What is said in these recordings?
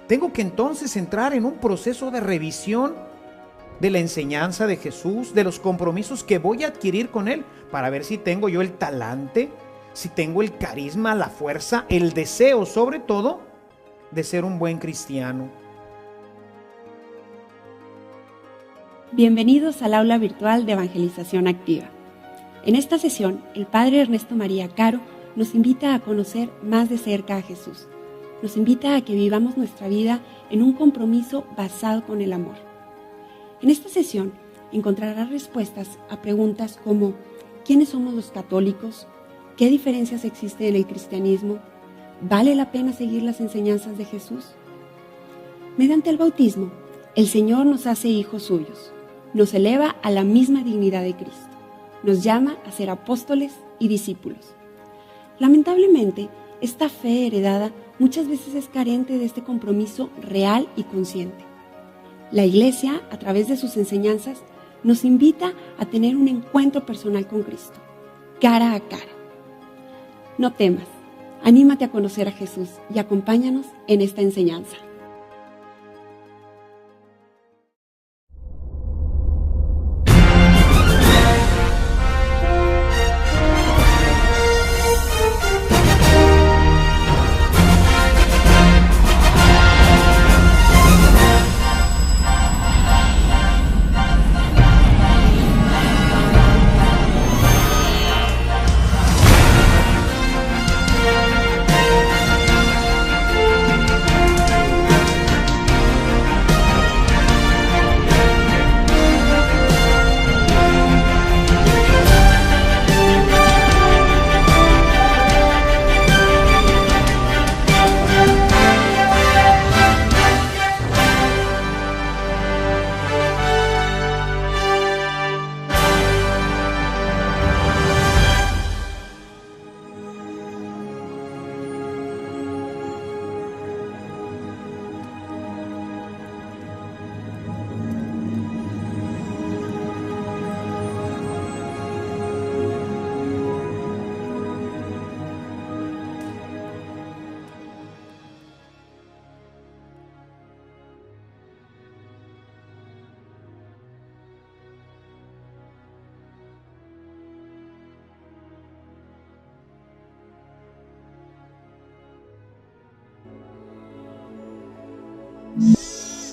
Tengo que entonces entrar en un proceso de revisión de la enseñanza de Jesús, de los compromisos que voy a adquirir con Él, para ver si tengo yo el talante, si tengo el carisma, la fuerza, el deseo, sobre todo, de ser un buen cristiano. Bienvenidos al aula virtual de Evangelización Activa. En esta sesión, el Padre Ernesto María Caro nos invita a conocer más de cerca a Jesús. Nos invita a que vivamos nuestra vida en un compromiso basado con el amor. En esta sesión encontrará respuestas a preguntas como ¿quiénes somos los católicos? ¿Qué diferencias existen en el cristianismo? ¿Vale la pena seguir las enseñanzas de Jesús? Mediante el bautismo, el Señor nos hace hijos suyos, nos eleva a la misma dignidad de Cristo, nos llama a ser apóstoles y discípulos. Lamentablemente, esta fe heredada muchas veces es carente de este compromiso real y consciente. La Iglesia, a través de sus enseñanzas, nos invita a tener un encuentro personal con Cristo, cara a cara. No temas, anímate a conocer a Jesús y acompáñanos en esta enseñanza.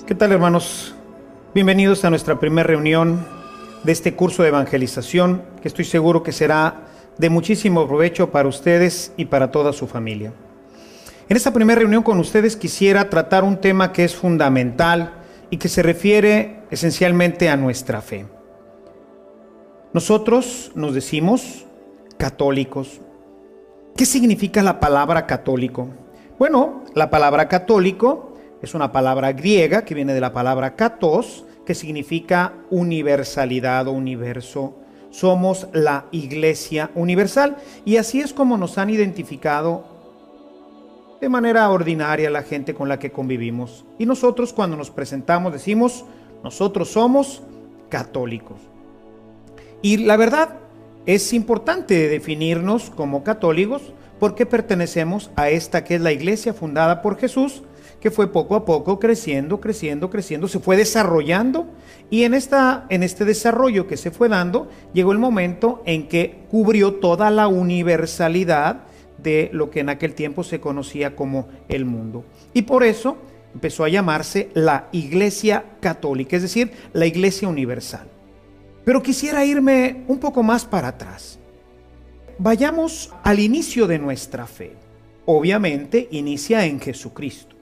¿Qué tal, hermanos? Bienvenidos a nuestra primera reunión de este curso de evangelización, que estoy seguro que será de muchísimo provecho para ustedes y para toda su familia. En esta primera reunión con ustedes quisiera tratar un tema que es fundamental y que se refiere esencialmente a nuestra fe. Nosotros nos decimos católicos. ¿Qué significa la palabra católico? Bueno, la palabra católico es una palabra griega que viene de la palabra katos, que significa universalidad o universo. Somos la Iglesia universal y así es como nos han identificado de manera ordinaria la gente con la que convivimos. Y nosotros cuando nos presentamos decimos, nosotros somos católicos. Y la verdad es importante definirnos como católicos porque pertenecemos a esta que es la Iglesia fundada por Jesús, que fue poco a poco creciendo, se fue desarrollando y en este desarrollo que se fue dando, llegó el momento en que cubrió toda la universalidad de lo que en aquel tiempo se conocía como el mundo. Y por eso empezó a llamarse la Iglesia Católica, es decir, la Iglesia Universal. Pero quisiera irme un poco más para atrás. Vayamos al inicio de nuestra fe. Obviamente inicia en Jesucristo.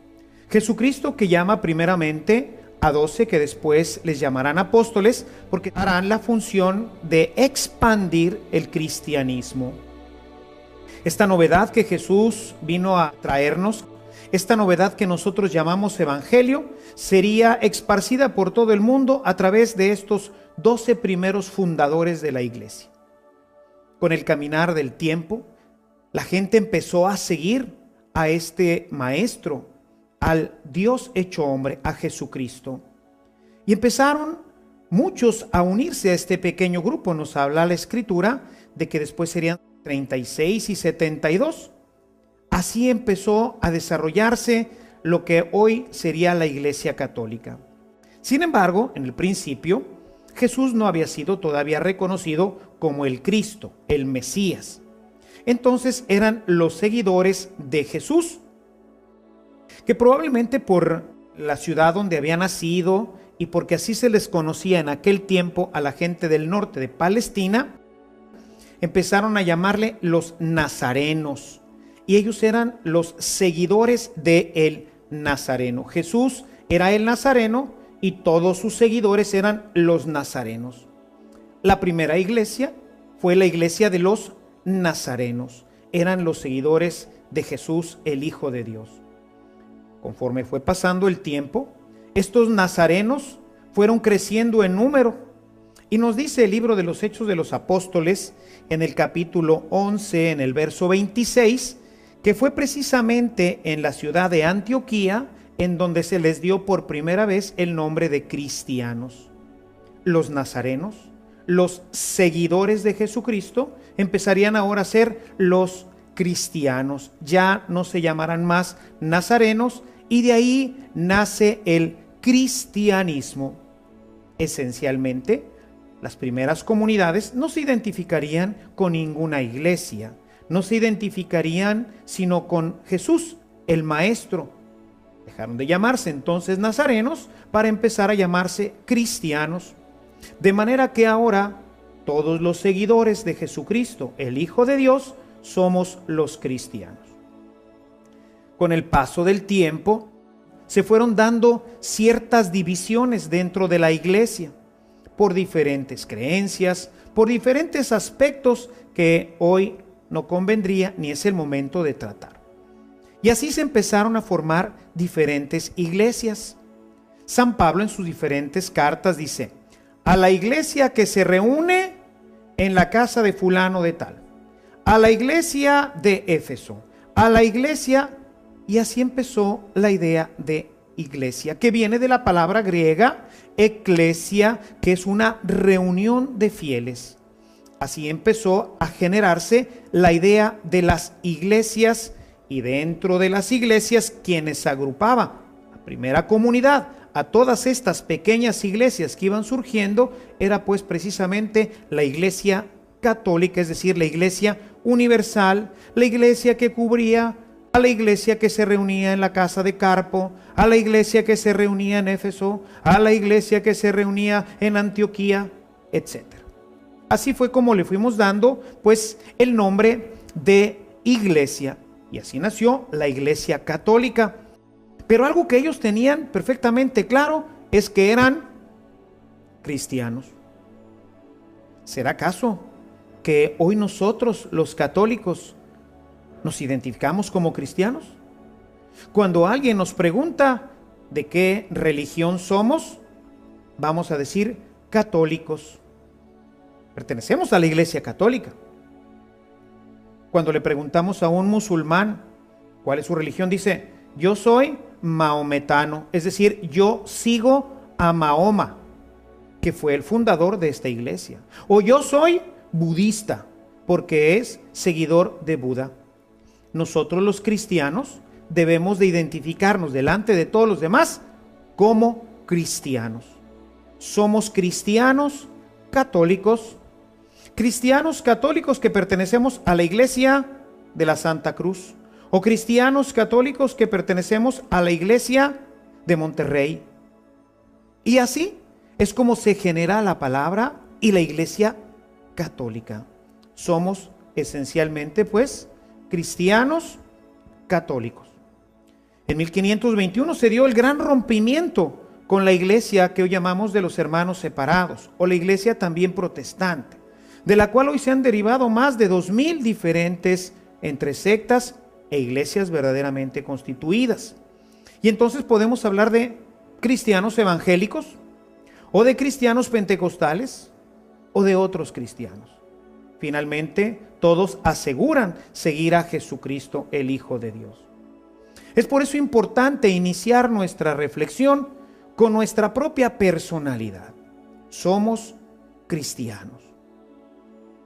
Jesucristo que llama primeramente a 12 que después les llamarán apóstoles porque harán la función de expandir el cristianismo. Esta novedad que Jesús vino a traernos, esta novedad que nosotros llamamos evangelio, sería esparcida por todo el mundo a través de estos 12 primeros fundadores de la iglesia. Con el caminar del tiempo, la gente empezó a seguir a este maestro, al Dios hecho hombre, a Jesucristo. Y empezaron muchos a unirse a este pequeño grupo. Nos habla la Escritura de que después serían 36 y 72. Así empezó a desarrollarse lo que hoy sería la Iglesia Católica. Sin embargo, en el principio, Jesús no había sido todavía reconocido como el Cristo, el Mesías. Entonces eran los seguidores de Jesús, que probablemente por la ciudad donde había nacido y porque así se les conocía en aquel tiempo a la gente del norte de Palestina, empezaron a llamarle los nazarenos, y ellos eran los seguidores del Nazareno. Jesús era el Nazareno y todos sus seguidores eran los nazarenos. La primera iglesia fue la iglesia de los nazarenos. Eran los seguidores de Jesús, el Hijo de Dios. Conforme fue pasando el tiempo, estos nazarenos fueron creciendo en número. Y nos dice el libro de los Hechos de los Apóstoles, en el capítulo 11, en el verso 26, que fue precisamente en la ciudad de Antioquía en donde se les dio por primera vez el nombre de cristianos. Los nazarenos, los seguidores de Jesucristo, empezarían ahora a ser los cristianos. Ya no se llamarán más nazarenos, y de ahí nace el cristianismo. Esencialmente, las primeras comunidades no se identificarían con ninguna iglesia, no se identificarían sino con Jesús, el Maestro. Dejaron de llamarse entonces nazarenos para empezar a llamarse cristianos. De manera que ahora todos los seguidores de Jesucristo, el Hijo de Dios, somos los cristianos. Con el paso del tiempo, se fueron dando ciertas divisiones dentro de la iglesia, por diferentes creencias, por diferentes aspectos que hoy no convendría ni es el momento de tratar. Y así se empezaron a formar diferentes iglesias. San Pablo en sus diferentes cartas dice: a la iglesia que se reúne en la casa de fulano de tal, a la iglesia de Éfeso, a la iglesia, y así empezó la idea de iglesia, que viene de la palabra griega eclesia, que es una reunión de fieles. Así empezó a generarse la idea de las iglesias, y dentro de las iglesias, quienes agrupaba la primera comunidad, a todas estas pequeñas iglesias que iban surgiendo, era pues precisamente la iglesia católica, es decir, la iglesia universal, la iglesia que cubría a la iglesia que se reunía en la casa de Carpo, a la iglesia que se reunía en Éfeso, a la iglesia que se reunía en Antioquía, etc. Así fue como le fuimos dando pues el nombre de iglesia, y así nació la Iglesia Católica. Pero algo que ellos tenían perfectamente claro es que eran cristianos. ¿Será acaso que hoy nosotros, los católicos, nos identificamos como cristianos? Cuando alguien nos pregunta de qué religión somos, vamos a decir católicos. Pertenecemos a la Iglesia Católica. Cuando le preguntamos a un musulmán cuál es su religión, dice: yo soy maometano, es decir, yo sigo a Mahoma, que fue el fundador de esta iglesia. O yo soy budista, porque es seguidor de Buda. Nosotros los cristianos debemos de identificarnos delante de todos los demás como cristianos. Somos cristianos católicos que pertenecemos a la Iglesia de la Santa Cruz, o cristianos católicos que pertenecemos a la Iglesia de Monterrey. Y así es como se genera la palabra y la Iglesia Católica. Somos esencialmente pues cristianos católicos. En 1521 se dio el gran rompimiento con la iglesia que hoy llamamos de los hermanos separados, o la iglesia también protestante, de la cual hoy se han derivado más de 2000 diferentes entre sectas e iglesias verdaderamente constituidas. Y entonces podemos hablar de cristianos evangélicos, o de cristianos pentecostales, o de otros cristianos. Finalmente, todos aseguran seguir a Jesucristo, el Hijo de Dios. Es por eso importante iniciar nuestra reflexión con nuestra propia personalidad. Somos cristianos.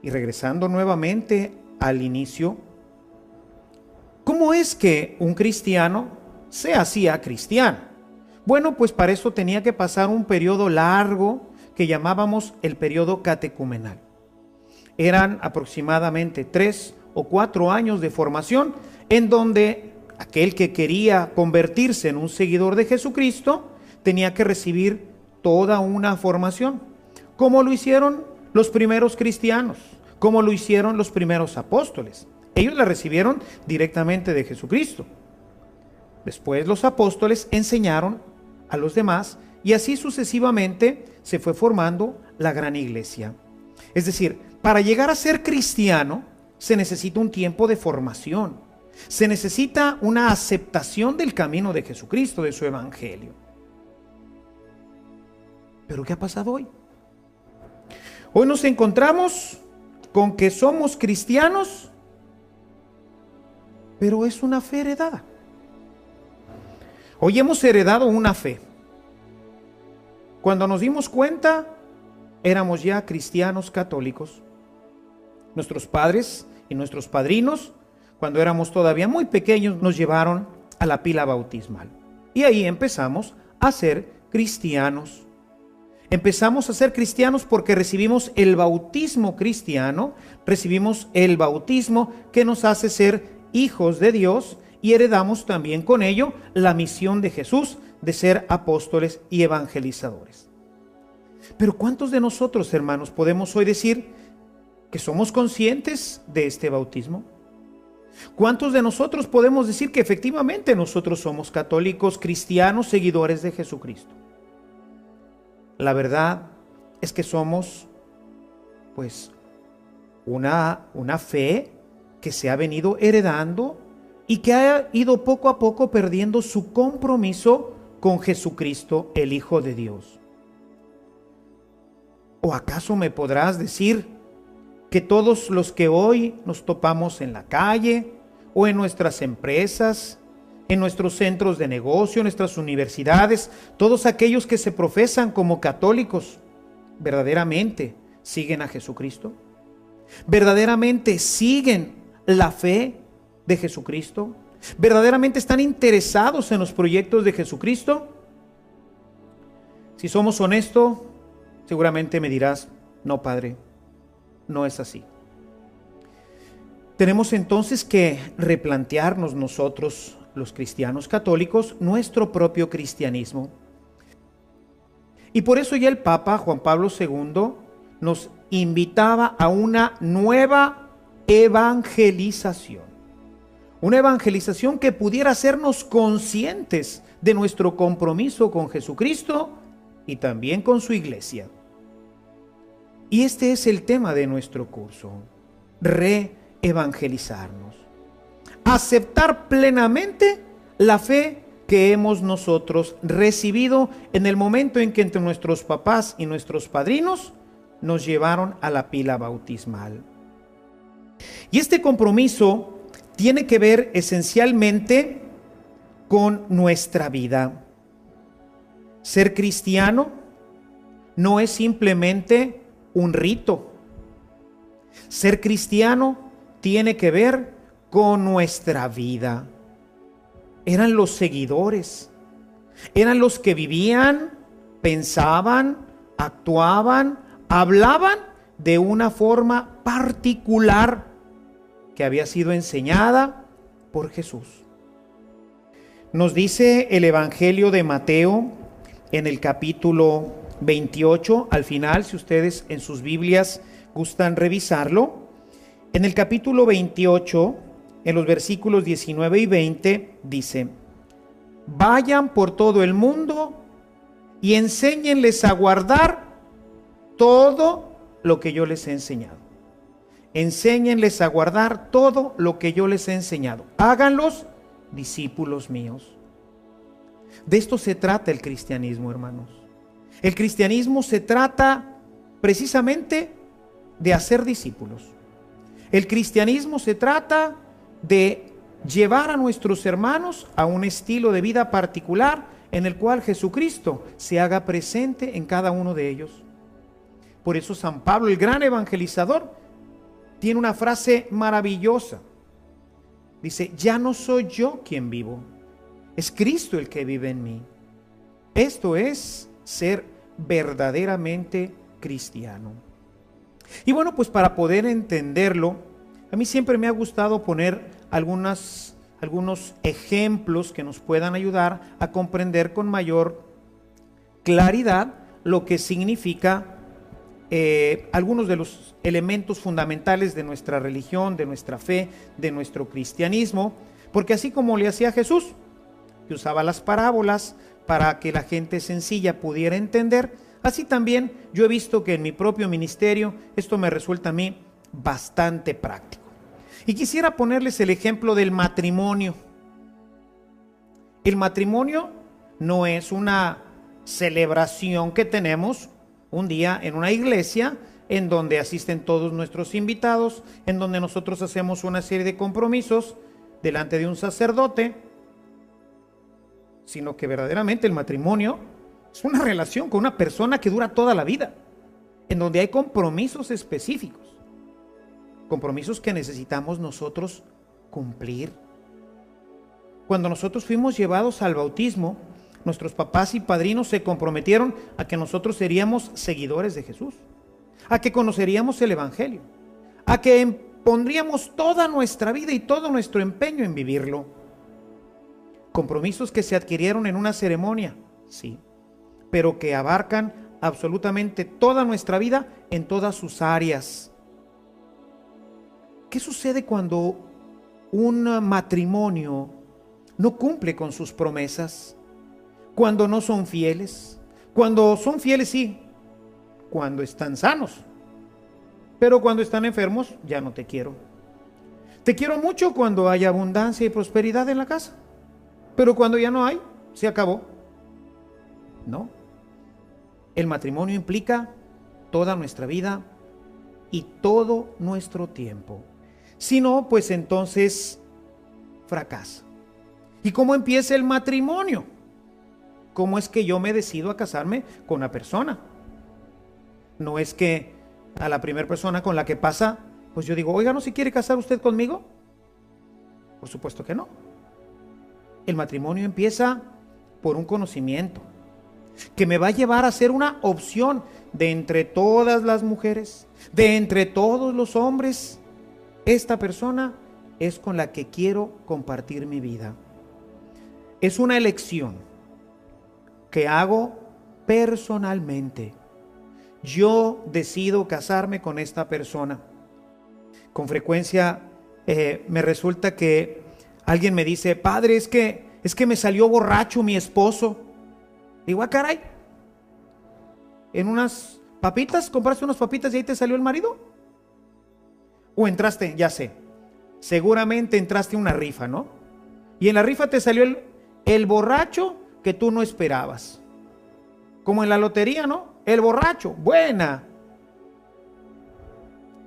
Y regresando nuevamente al inicio, ¿cómo es que un cristiano se hacía cristiano. Bueno, pues para eso tenía que pasar un periodo largo que llamábamos el periodo catecumenal. Eran aproximadamente 3 o 4 años de formación en donde aquel que quería convertirse en un seguidor de Jesucristo tenía que recibir toda una formación, como lo hicieron los primeros cristianos, como lo hicieron los primeros apóstoles. Ellos la recibieron directamente de Jesucristo. Después los apóstoles enseñaron a los demás y así sucesivamente se fue formando la gran iglesia. Es decir, para llegar a ser cristiano se necesita un tiempo de formación. Se necesita una aceptación del camino de Jesucristo, de su evangelio. ¿Pero qué ha pasado hoy? Hoy nos encontramos con que somos cristianos, pero es una fe heredada. Hoy hemos heredado una fe. Cuando nos dimos cuenta, éramos ya cristianos católicos. Nuestros padres y nuestros padrinos, cuando éramos todavía muy pequeños, nos llevaron a la pila bautismal. Y ahí empezamos a ser cristianos. Empezamos a ser cristianos porque recibimos el bautismo cristiano, recibimos el bautismo que nos hace ser hijos de Dios y heredamos también con ello la misión de Jesús de ser apóstoles y evangelizadores. Pero ¿cuántos de nosotros, hermanos, podemos hoy decir que somos conscientes de este bautismo? ¿Cuántos de nosotros podemos decir que efectivamente nosotros somos católicos, cristianos, seguidores de Jesucristo? La verdad es que somos, pues, una fe que se ha venido heredando y que ha ido poco a poco perdiendo su compromiso con Jesucristo, el Hijo de Dios. ¿O acaso me podrás decir que todos los que hoy nos topamos en la calle o en nuestras empresas, en nuestros centros de negocio, en nuestras universidades, todos aquellos que se profesan como católicos, verdaderamente siguen a Jesucristo? ¿Verdaderamente siguen la fe de Jesucristo? ¿Verdaderamente están interesados en los proyectos de Jesucristo? Si somos honestos, seguramente me dirás, no, Padre, no es así. Tenemos entonces que replantearnos nosotros, los cristianos católicos, nuestro propio cristianismo. Y por eso ya el Papa Juan Pablo II nos invitaba a una nueva evangelización. Una evangelización que pudiera hacernos conscientes de nuestro compromiso con Jesucristo y también con su iglesia. Y este es el tema de nuestro curso: reevangelizarnos. Aceptar plenamente la fe que hemos nosotros recibido en el momento en que entre nuestros papás y nuestros padrinos nos llevaron a la pila bautismal. Y este compromiso tiene que ver esencialmente con nuestra vida. Ser cristiano no es simplemente un rito. Ser cristiano tiene que ver con nuestra vida. Eran los seguidores, eran los que vivían, pensaban, actuaban, hablaban de una forma particular que había sido enseñada por Jesús. Nos dice el Evangelio de Mateo en el capítulo 28, al final, si ustedes en sus Biblias gustan revisarlo, en el capítulo 28, en los versículos 19 y 20, dice: vayan por todo el mundo y enséñenles a guardar todo lo que yo les he enseñado. Enséñenles a guardar todo lo que yo les he enseñado. Háganlos discípulos míos. De esto se trata el cristianismo, hermanos. El cristianismo se trata precisamente de hacer discípulos. El cristianismo se trata de llevar a nuestros hermanos a un estilo de vida particular en el cual Jesucristo se haga presente en cada uno de ellos. Por eso San Pablo, el gran evangelizador, tiene una frase maravillosa. Dice: ya no soy yo quien vivo, Es Cristo el que vive en mí. Esto es ser verdaderamente cristiano. Y bueno, pues para poder entenderlo, a mí siempre me ha gustado poner algunos ejemplos que nos puedan ayudar a comprender con mayor claridad lo que significa algunos de los elementos fundamentales de nuestra religión, de nuestra fe, de nuestro cristianismo, porque así como le hacía Jesús, que usaba las parábolas para que la gente sencilla pudiera entender, así también yo he visto que en mi propio ministerio esto me resulta a mí bastante práctico. Y quisiera ponerles el ejemplo del matrimonio. El matrimonio no es una celebración que tenemos un día en una iglesia en donde asisten todos nuestros invitados, en donde nosotros hacemos una serie de compromisos delante de un sacerdote, sino que verdaderamente el matrimonio es una relación con una persona que dura toda la vida, en donde hay compromisos específicos, compromisos que necesitamos nosotros cumplir. Cuando nosotros fuimos llevados al bautismo, nuestros papás y padrinos se comprometieron a que nosotros seríamos seguidores de Jesús, a que conoceríamos el Evangelio, a que pondríamos toda nuestra vida y todo nuestro empeño en vivirlo. Compromisos que se adquirieron en una ceremonia, sí, pero que abarcan absolutamente toda nuestra vida en todas sus áreas. ¿Qué sucede cuando un matrimonio no cumple con sus promesas? Cuando no son fieles. Cuando son fieles, sí, cuando están sanos, pero cuando están enfermos, ya no te quiero. Te quiero mucho cuando hay abundancia y prosperidad en la casa, pero cuando ya no hay, se acabó. No. El matrimonio implica toda nuestra vida y todo nuestro tiempo. Si no, pues entonces fracasa. ¿Y cómo empieza el matrimonio? ¿Cómo es que yo me decido a casarme con una persona? No es que a la primera persona con la que pasa, pues yo digo, oiga, ¿no se quiere casar usted conmigo? Por supuesto que no. El matrimonio empieza por un conocimiento que me va a llevar a ser una opción de entre todas las mujeres, de entre todos los hombres. Esta persona es con la que quiero compartir mi vida. Es una elección que hago personalmente. Yo decido casarme con esta persona. Con frecuencia me resulta que alguien me dice, padre, es que me salió borracho mi esposo. Digo, ah, caray, en unas papitas, compraste unas papitas y ahí te salió el marido. O entraste, ya sé, seguramente entraste a una rifa, ¿no? Y en la rifa te salió el borracho que tú no esperabas. Como en la lotería, ¿no? El borracho, buena.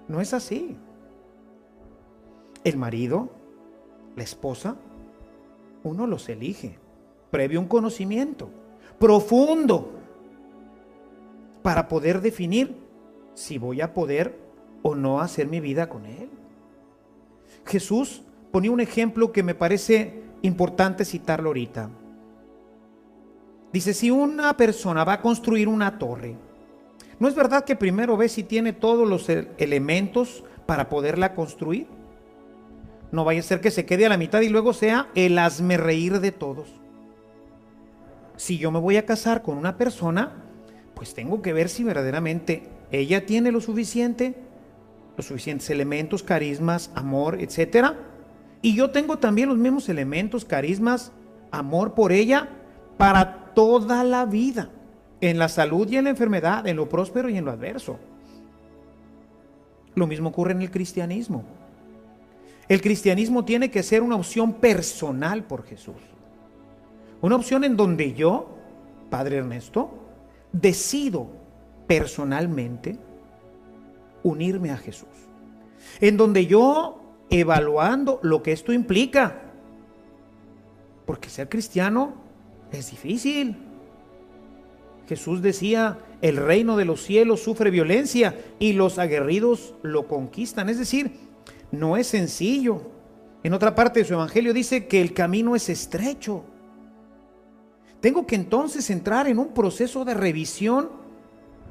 No es así. El marido, la esposa, uno los elige previo a un conocimiento profundo para poder definir si voy a poder o no hacer mi vida con él. Jesús ponía un ejemplo que me parece importante citarlo ahorita. Dice, si una persona va a construir una torre, ¿no es verdad que primero ve si tiene todos los elementos para poderla construir? No vaya a ser que se quede a la mitad y luego sea el hazmerreír de todos. Si yo me voy a casar con una persona, pues tengo que ver si verdaderamente ella tiene los suficientes elementos, carismas, amor, etcétera. Y yo tengo también los mismos elementos, carismas, amor por ella para toda la vida, en la salud y en la enfermedad, en lo próspero y en lo adverso. Lo mismo ocurre en el cristianismo. El cristianismo tiene que ser una opción personal por Jesús. Una opción en donde yo, Padre Ernesto, decido personalmente unirme a Jesús. En donde yo, evaluando lo que esto implica, porque ser cristiano es difícil. Jesús decía, el reino de los cielos sufre violencia y los aguerridos lo conquistan. Es decir, no es sencillo. En otra parte de su evangelio dice que el camino es estrecho Tengo que entonces entrar en un proceso de revisión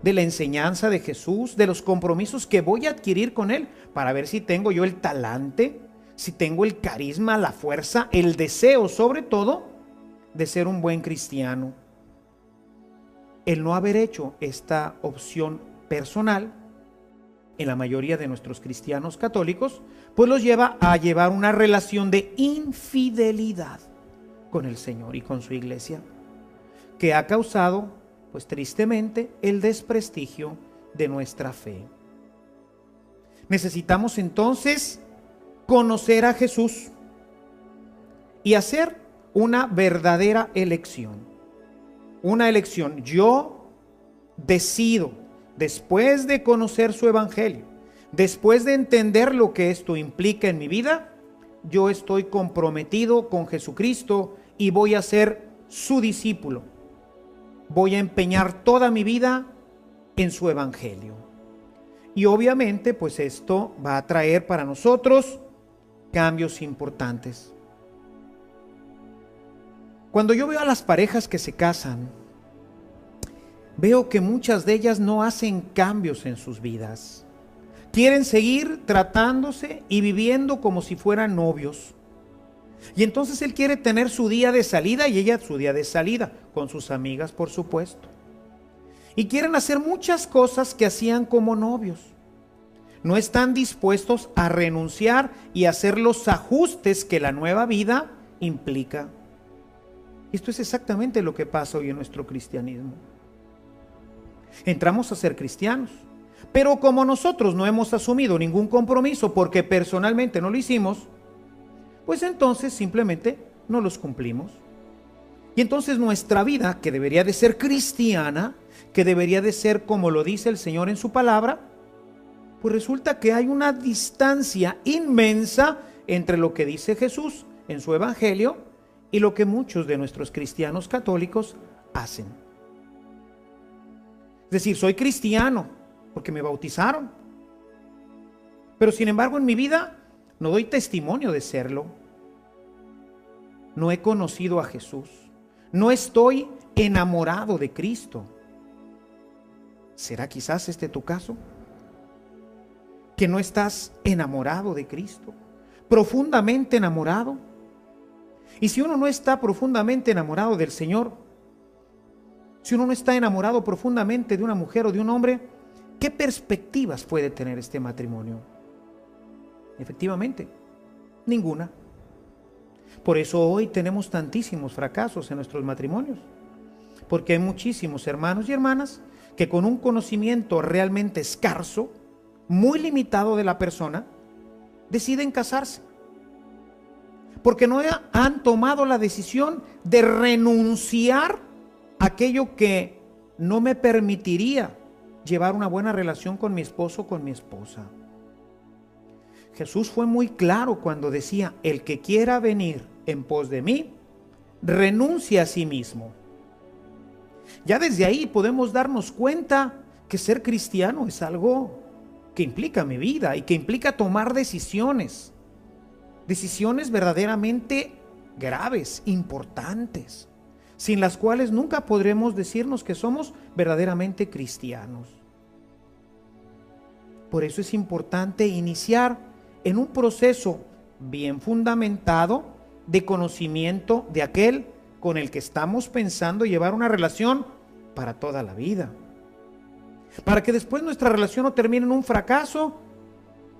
de la enseñanza de Jesús, de los compromisos que voy a adquirir con Él, para ver si tengo yo el talante, si tengo el carisma, la fuerza, el deseo, sobre todo, de ser un buen cristiano. El no haber hecho esta opción personal en la mayoría de nuestros cristianos católicos, pues los lleva a llevar una relación de infidelidad con el Señor y con su iglesia, que ha causado, pues tristemente, el desprestigio de nuestra fe. Necesitamos entonces conocer a Jesús y hacer una verdadera elección. Una elección. Yo decido, después de conocer su evangelio, después de entender lo que esto implica en mi vida, yo estoy comprometido con Jesucristo y voy a ser su discípulo. Voy a empeñar toda mi vida en su evangelio. Y obviamente, pues esto va a traer para nosotros cambios importantes. Cuando yo veo a las parejas que se casan, veo que muchas de ellas no hacen cambios en sus vidas. Quieren seguir tratándose y viviendo como si fueran novios. Y entonces él quiere tener su día de salida y ella su día de salida, con sus amigas, por supuesto. Y quieren hacer muchas cosas que hacían como novios. No están dispuestos a renunciar y hacer los ajustes que la nueva vida implica. Esto es exactamente lo que pasa hoy en nuestro cristianismo. Entramos a ser cristianos, pero como nosotros no hemos asumido ningún compromiso porque personalmente no lo hicimos, pues entonces simplemente no los cumplimos. Y entonces nuestra vida, que debería de ser cristiana, que debería de ser como lo dice el Señor en su palabra, pues resulta que hay una distancia inmensa entre lo que dice Jesús en su evangelio y lo que muchos de nuestros cristianos católicos hacen. Es decir, soy cristiano porque me bautizaron, pero sin embargo en mi vida no doy testimonio de serlo. No he conocido a Jesús. No estoy enamorado de Cristo. ¿Será quizás este tu caso? Que no estás enamorado de Cristo, profundamente enamorado. Y si uno no está profundamente enamorado del Señor, si uno no está enamorado profundamente de una mujer o de un hombre, ¿qué perspectivas puede tener este matrimonio? Efectivamente, ninguna. Por eso hoy tenemos tantísimos fracasos en nuestros matrimonios, porque hay muchísimos hermanos y hermanas que con un conocimiento realmente escaso, muy limitado de la persona, deciden casarse, porque no han tomado la decisión de renunciar a aquello que no me permitiría llevar una buena relación con mi esposo o con mi esposa. Jesús fue muy claro cuando decía: el que quiera venir en pos de mí, renuncie a sí mismo. Ya desde ahí podemos darnos cuenta que ser cristiano es algo que implica mi vida y que implica tomar decisiones verdaderamente graves, importantes, sin las cuales nunca podremos decirnos que somos verdaderamente cristianos. Por eso es importante iniciar en un proceso bien fundamentado de conocimiento de aquel con el que estamos pensando llevar una relación para toda la vida, para que después nuestra relación no termine en un fracaso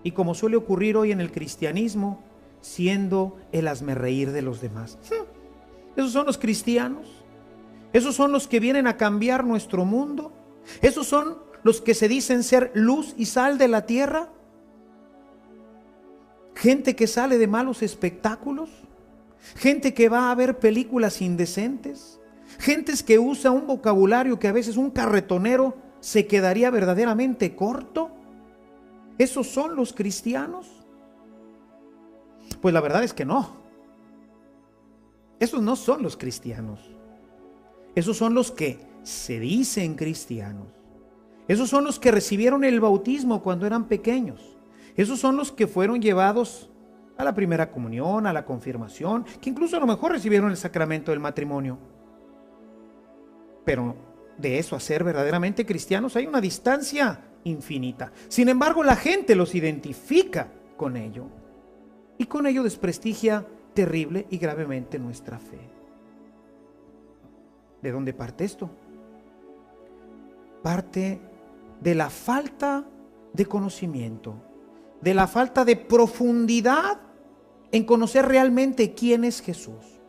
y, como suele ocurrir hoy en el cristianismo, siendo el hazmerreír de los demás. Esos son los cristianos, esos son los que vienen a cambiar nuestro mundo, esos son los que se dicen ser luz y sal de la tierra. Gente que sale de malos espectáculos, gente que va a ver películas indecentes, gentes que usa un vocabulario que a veces un carretonero se quedaría verdaderamente corto. ¿Esos son los cristianos? Pues la verdad es que no. Esos no son los cristianos. Esos son los que se dicen cristianos. Esos son los que recibieron el bautismo cuando eran pequeños. Esos son los que fueron llevados a la primera comunión, a la confirmación, que incluso a lo mejor recibieron el sacramento del matrimonio. Pero de eso a ser verdaderamente cristianos hay una distancia infinita. Sin embargo, la gente los identifica con ello y con ello desprestigia terrible y gravemente nuestra fe. ¿De dónde parte esto? Parte de la falta de conocimiento, de la falta de profundidad en conocer realmente quién es Jesús.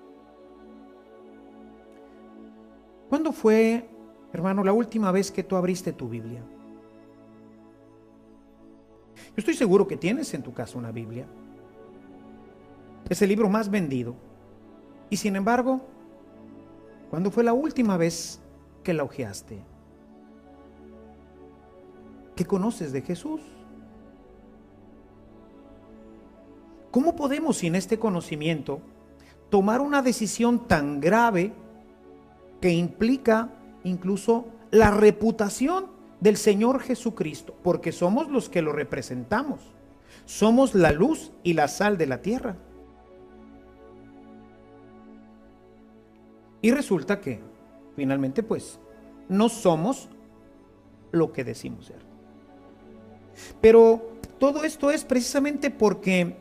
¿Cuándo fue, hermano, la última vez que tú abriste tu Biblia? Yo estoy seguro que tienes en tu casa una Biblia. Es el libro más vendido. Y sin embargo, ¿cuándo fue la última vez que la hojeaste? ¿Qué conoces de Jesús? ¿Cómo podemos, sin este conocimiento, tomar una decisión tan grave que implica incluso la reputación del Señor Jesucristo? Porque somos los que lo representamos. Somos la luz y la sal de la tierra. Y resulta que, finalmente, pues, no somos lo que decimos ser. Pero todo esto es precisamente porque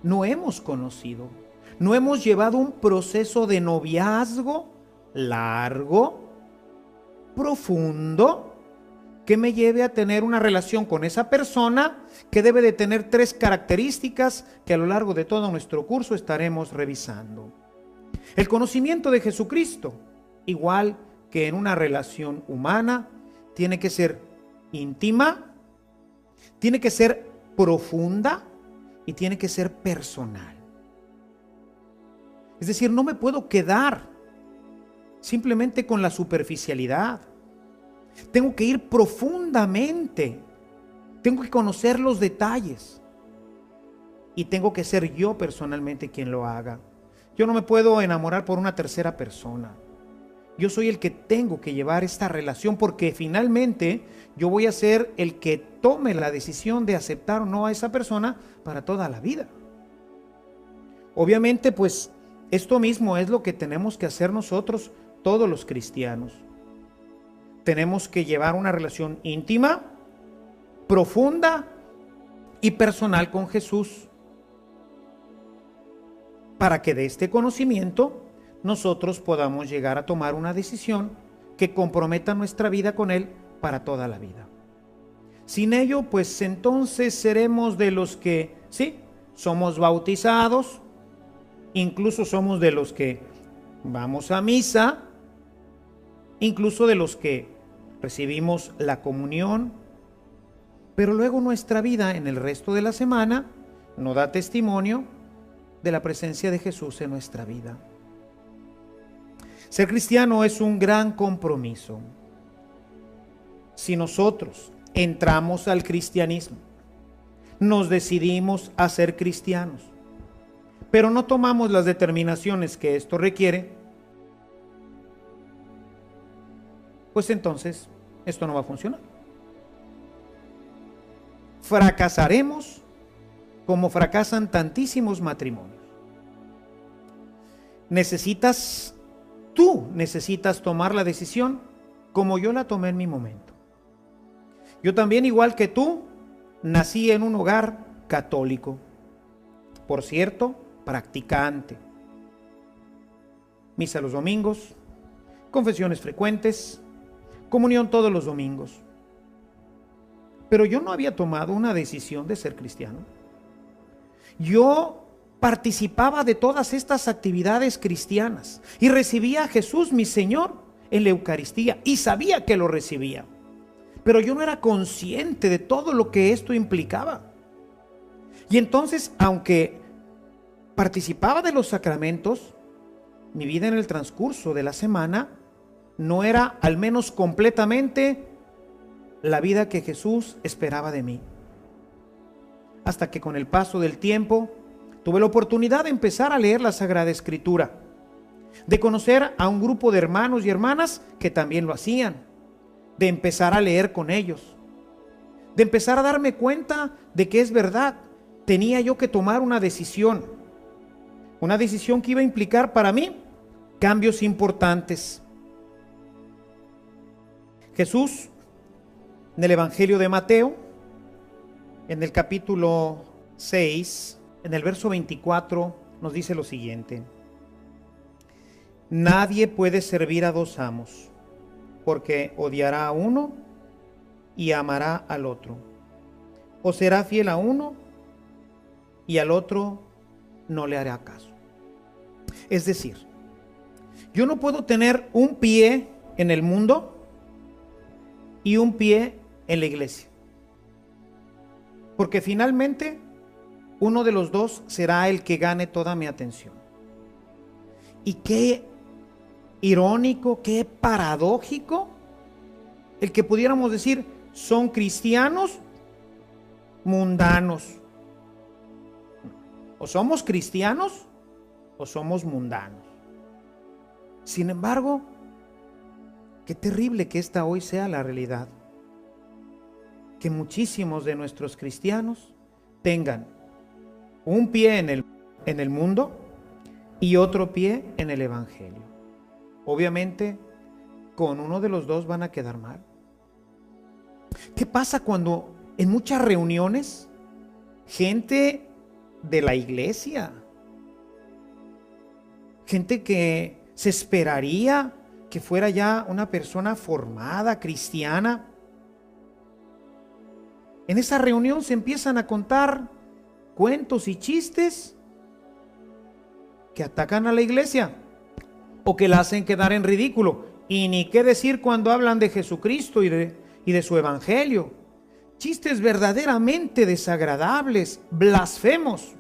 no hemos conocido, no hemos llevado un proceso de noviazgo largo, profundo, que me lleve a tener una relación con esa persona que debe de tener 3 características que a lo largo de todo nuestro curso estaremos revisando. El conocimiento de Jesucristo, igual que en una relación humana, tiene que ser íntima, tiene que ser profunda y tiene que ser personal. Es decir, no me puedo quedar simplemente con la superficialidad. Tengo que ir profundamente. Tengo que conocer los detalles. Y tengo que ser yo personalmente quien lo haga. Yo no me puedo enamorar por una tercera persona. Yo soy el que tengo que llevar esta relación, porque finalmente yo voy a ser el que tome la decisión de aceptar o no a esa persona para toda la vida. Obviamente, pues esto mismo es lo que tenemos que hacer nosotros, todos los cristianos. Tenemos que llevar una relación íntima, profunda y personal con Jesús, para que de este conocimiento nosotros podamos llegar a tomar una decisión que comprometa nuestra vida con Él para toda la vida. Sin ello, pues entonces seremos de los que, sí, somos bautizados, incluso somos de los que vamos a misa, incluso de los que recibimos la comunión, pero luego nuestra vida en el resto de la semana no da testimonio de la presencia de Jesús en nuestra vida. Ser cristiano es un gran compromiso. Si nosotros entramos al cristianismo, nos decidimos a ser cristianos, pero no tomamos las determinaciones que esto requiere, pues entonces esto no va a funcionar. Fracasaremos como fracasan tantísimos matrimonios. Tú necesitas tomar la decisión como yo la tomé en mi momento. Yo también, igual que tú, nací en un hogar católico. Por cierto, practicante. Misa los domingos, confesiones frecuentes, comunión todos los domingos. Pero yo no había tomado una decisión de ser cristiano. Yo participaba de todas estas actividades cristianas y recibía a Jesús, mi Señor, en la Eucaristía, y sabía que lo recibía. Pero yo no era consciente de todo lo que esto implicaba. Y entonces, aunque participaba de los sacramentos, mi vida en el transcurso de la semana no era, al menos completamente, la vida que Jesús esperaba de mí. Hasta que con el paso del tiempo tuve la oportunidad de empezar a leer la Sagrada Escritura, de conocer a un grupo de hermanos y hermanas que también lo hacían, de empezar a leer con ellos, de empezar a darme cuenta de que es verdad, tenía yo que tomar una decisión que iba a implicar para mí cambios importantes. Jesús, en el Evangelio de Mateo, en el capítulo 6, en el verso 24, nos dice lo siguiente: nadie puede servir a dos amos, porque odiará a uno y amará al otro, o será fiel a uno y al otro no le hará caso. Es decir, yo no puedo tener un pie en el mundo y un pie en la iglesia, porque finalmente uno de los dos será el que gane toda mi atención. Y qué irónico, qué paradójico el que pudiéramos decir son cristianos mundanos. O somos cristianos o somos mundanos. Sin embargo, qué terrible que esta hoy sea la realidad. Que muchísimos de nuestros cristianos tengan un pie en el mundo y otro pie en el Evangelio. Obviamente, con uno de los dos van a quedar mal. ¿Qué pasa cuando en muchas reuniones gente de la iglesia, gente que se esperaría que fuera ya una persona formada, cristiana, en esa reunión se empiezan a contar cuentos y chistes que atacan a la iglesia o que la hacen quedar en ridículo? Y ni qué decir cuando hablan de Jesucristo y de su evangelio. Chistes verdaderamente desagradables, blasfemos.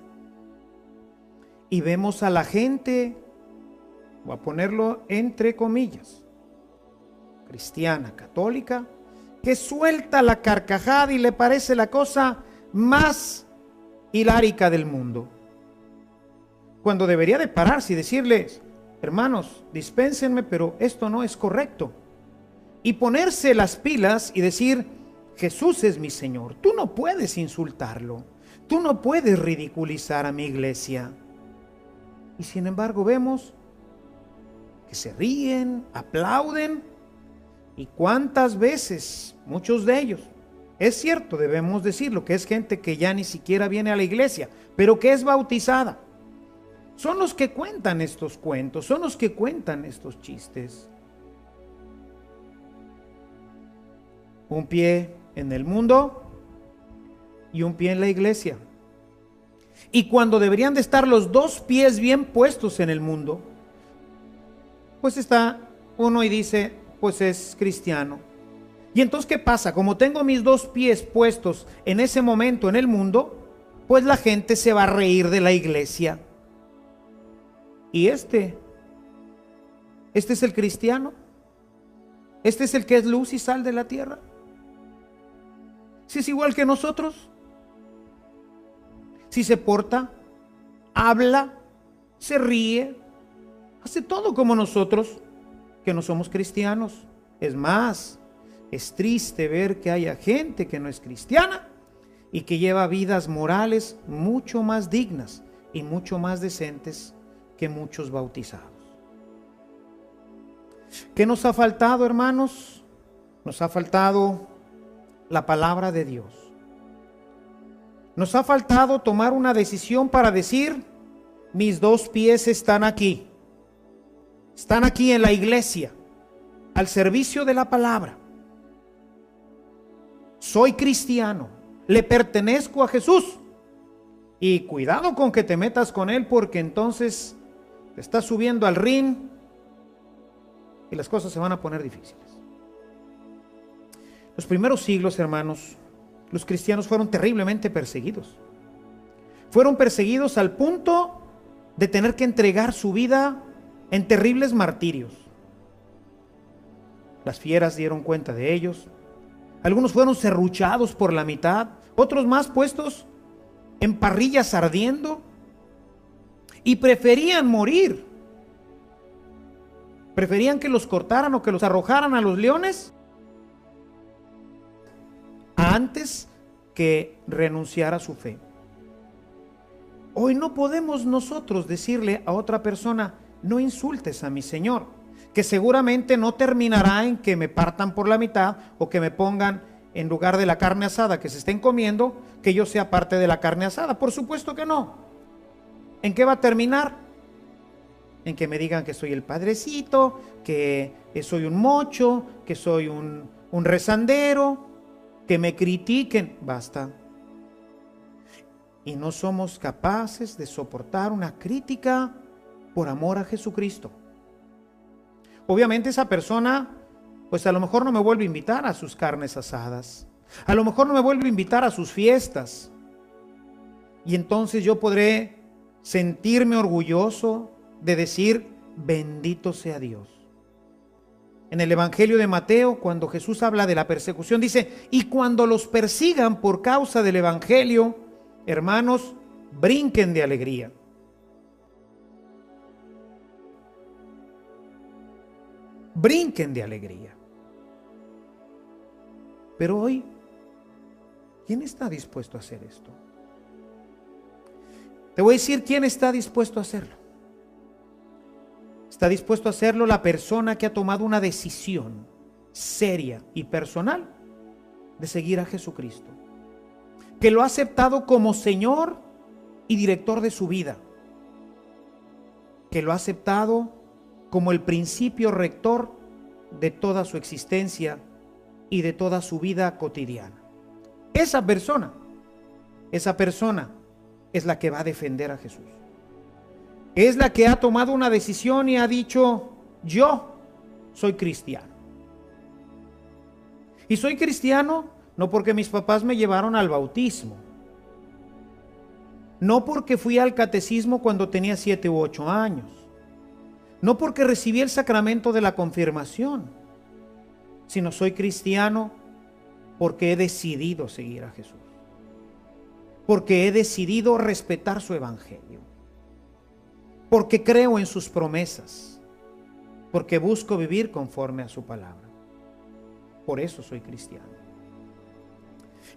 Y vemos a la gente, voy a ponerlo entre comillas, cristiana, católica, que suelta la carcajada y le parece la cosa más hilárica del mundo, cuando debería de pararse y decirles: hermanos, dispénsenme, pero esto no es correcto, y ponerse las pilas y decir: Jesús es mi Señor. Tú no puedes insultarlo, tú no puedes ridiculizar a mi iglesia. Y sin embargo vemos que se ríen, aplauden. Y cuántas veces, muchos de ellos, es cierto, debemos decirlo, que es gente que ya ni siquiera viene a la iglesia, pero que es bautizada, son los que cuentan estos cuentos, son los que cuentan estos chistes. Un pie en el mundo y un pie en la iglesia. Y cuando deberían de estar los dos pies bien puestos en el mundo, pues está uno y dice: pues es cristiano. Y entonces, ¿qué pasa? Como tengo mis dos pies puestos en ese momento en el mundo, pues la gente se va a reír de la iglesia. Y este es el cristiano, este es el que es luz y sal de la tierra. Si es igual que nosotros, si se porta, habla, se ríe, hace todo como nosotros, que no somos cristianos. Es más, es triste ver que haya gente que no es cristiana y que lleva vidas morales mucho más dignas y mucho más decentes que muchos bautizados. ¿Qué nos ha faltado, hermanos? Nos ha faltado la palabra de Dios. Nos ha faltado tomar una decisión para decir: mis dos pies están aquí en la iglesia, al servicio de la palabra. Soy cristiano, le pertenezco a Jesús. Y cuidado con que te metas con él, porque entonces te estás subiendo al ring y las cosas se van a poner difíciles. Los primeros siglos, hermanos, los cristianos fueron terriblemente perseguidos. Fueron perseguidos al punto de tener que entregar su vida en terribles martirios. Las fieras dieron cuenta de ellos. Algunos fueron serruchados por la mitad, otros más puestos en parrillas ardiendo, y preferían morir. Preferían que los cortaran o que los arrojaran a los leones antes que renunciar a su fe. Hoy no podemos nosotros decirle a otra persona: no insultes a mi Señor. que seguramente no terminará en que me partan por la mitad o que me pongan en lugar de la carne asada que se estén comiendo, que yo sea parte de la carne asada. Por supuesto que no. ¿En qué va a terminar? En que me digan que soy el padrecito, que soy un mocho, que soy un rezandero, que me critiquen. Basta. Y no somos capaces de soportar una crítica por amor a Jesucristo. Obviamente esa persona, pues a lo mejor no me vuelve a invitar a sus carnes asadas. A lo mejor no me vuelve a invitar a sus fiestas. Y entonces yo podré sentirme orgulloso de decir, bendito sea Dios. En el Evangelio de Mateo, cuando Jesús habla de la persecución, dice, y cuando los persigan por causa del Evangelio, hermanos, brinquen de alegría. Brinquen de alegría. Pero hoy, ¿quién está dispuesto a hacer esto? Te voy a decir quién está dispuesto a hacerlo. Está dispuesto a hacerlo la persona que ha tomado una decisión seria y personal de seguir a Jesucristo, que lo ha aceptado como Señor y director de su vida, que lo ha aceptado como el principio rector de toda su existencia y de toda su vida cotidiana. Esa persona es la que va a defender a Jesús. Es la que ha tomado una decisión y ha dicho, yo soy cristiano. Y soy cristiano no porque mis papás me llevaron al bautismo, no porque fui al catecismo cuando tenía 7 u 8 años, no porque recibí el sacramento de la confirmación, sino soy cristiano porque he decidido seguir a Jesús, porque he decidido respetar su evangelio, porque creo en sus promesas, porque busco vivir conforme a su palabra. Por eso soy cristiano.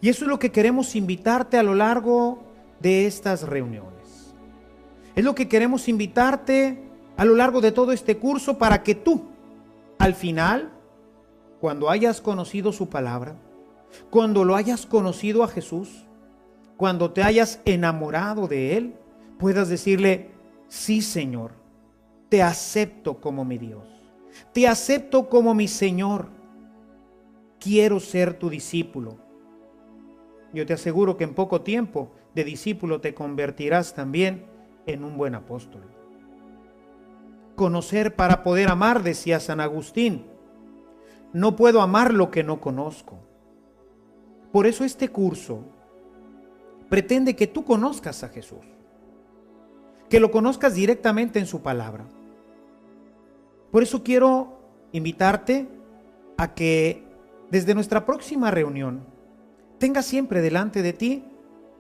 Y eso es lo que queremos invitarte a lo largo de estas reuniones. Es lo que queremos invitarte a lo largo de todo este curso para que tú, al final, cuando hayas conocido su palabra, cuando lo hayas conocido a Jesús, cuando te hayas enamorado de Él, puedas decirle, sí, Señor, te acepto como mi Dios, te acepto como mi Señor, quiero ser tu discípulo. Yo te aseguro que en poco tiempo de discípulo te convertirás también en un buen apóstol. Conocer para poder amar, decía San Agustín. No puedo amar lo que no conozco. Por eso este curso pretende que tú conozcas a Jesús, que lo conozcas directamente en su palabra. Por eso quiero invitarte a que desde nuestra próxima reunión tengas siempre delante de ti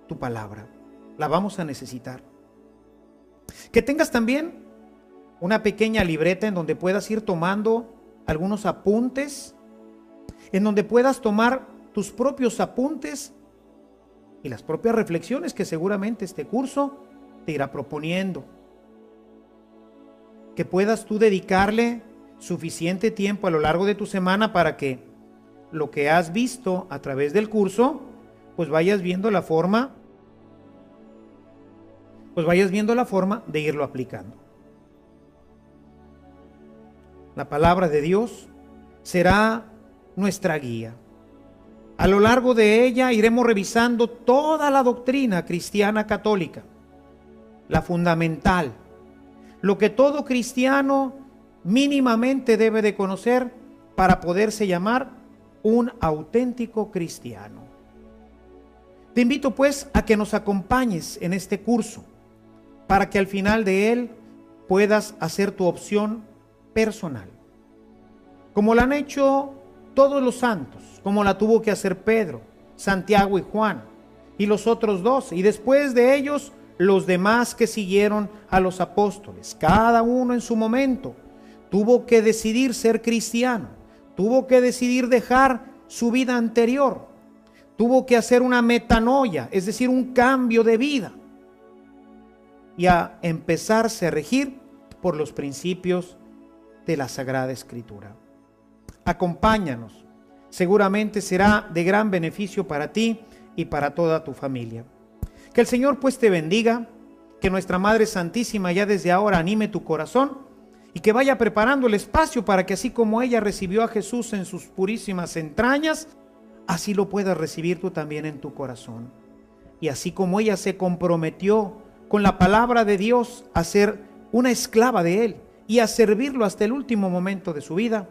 tu palabra. La vamos a necesitar. Que tengas también una pequeña libreta en donde puedas ir tomando algunos apuntes, en donde puedas tomar tus propios apuntes y las propias reflexiones que seguramente este curso te irá proponiendo. Que puedas tú dedicarle suficiente tiempo a lo largo de tu semana para que lo que has visto a través del curso, pues vayas viendo la forma de irlo aplicando. La palabra de Dios será nuestra guía. A lo largo de ella iremos revisando toda la doctrina cristiana católica, la fundamental, lo que todo cristiano mínimamente debe de conocer para poderse llamar un auténtico cristiano. Te invito pues a que nos acompañes en este curso para que al final de él puedas hacer tu opción personal, como la han hecho todos los santos, como la tuvo que hacer Pedro, Santiago y Juan y los otros 12, y después de ellos los demás que siguieron a los apóstoles. Cada uno en su momento tuvo que decidir ser cristiano, tuvo que decidir dejar su vida anterior, tuvo que hacer una metanoia, es decir, un cambio de vida, y a empezarse a regir por los principios de la Sagrada Escritura. Acompáñanos. Seguramente será de gran beneficio para ti y para toda tu familia. Que el Señor pues te bendiga, que nuestra Madre Santísima ya desde ahora anime tu corazón y que vaya preparando el espacio para que así como ella recibió a Jesús en sus purísimas entrañas, así lo puedas recibir tú también en tu corazón. Y así como ella se comprometió con la palabra de Dios a ser una esclava de Él y a servirlo hasta el último momento de su vida,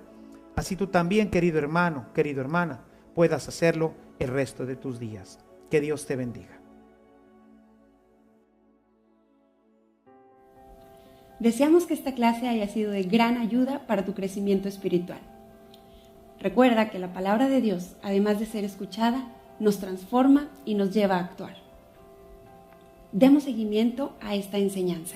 así tú también, querido hermano, querida hermana, puedas hacerlo el resto de tus días. Que Dios te bendiga. Deseamos que esta clase haya sido de gran ayuda para tu crecimiento espiritual. Recuerda que la palabra de Dios, además de ser escuchada, nos transforma y nos lleva a actuar. Demos seguimiento a esta enseñanza.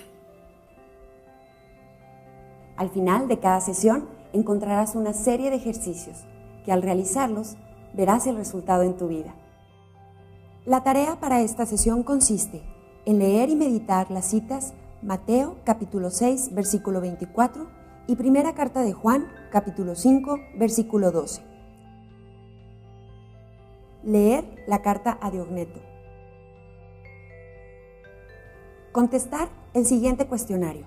Al final de cada sesión encontrarás una serie de ejercicios que al realizarlos verás el resultado en tu vida. La tarea para esta sesión consiste en leer y meditar las citas Mateo capítulo 6 versículo 24 y primera carta de Juan capítulo 5 versículo 12. Leer la carta a Diogneto. Contestar el siguiente cuestionario.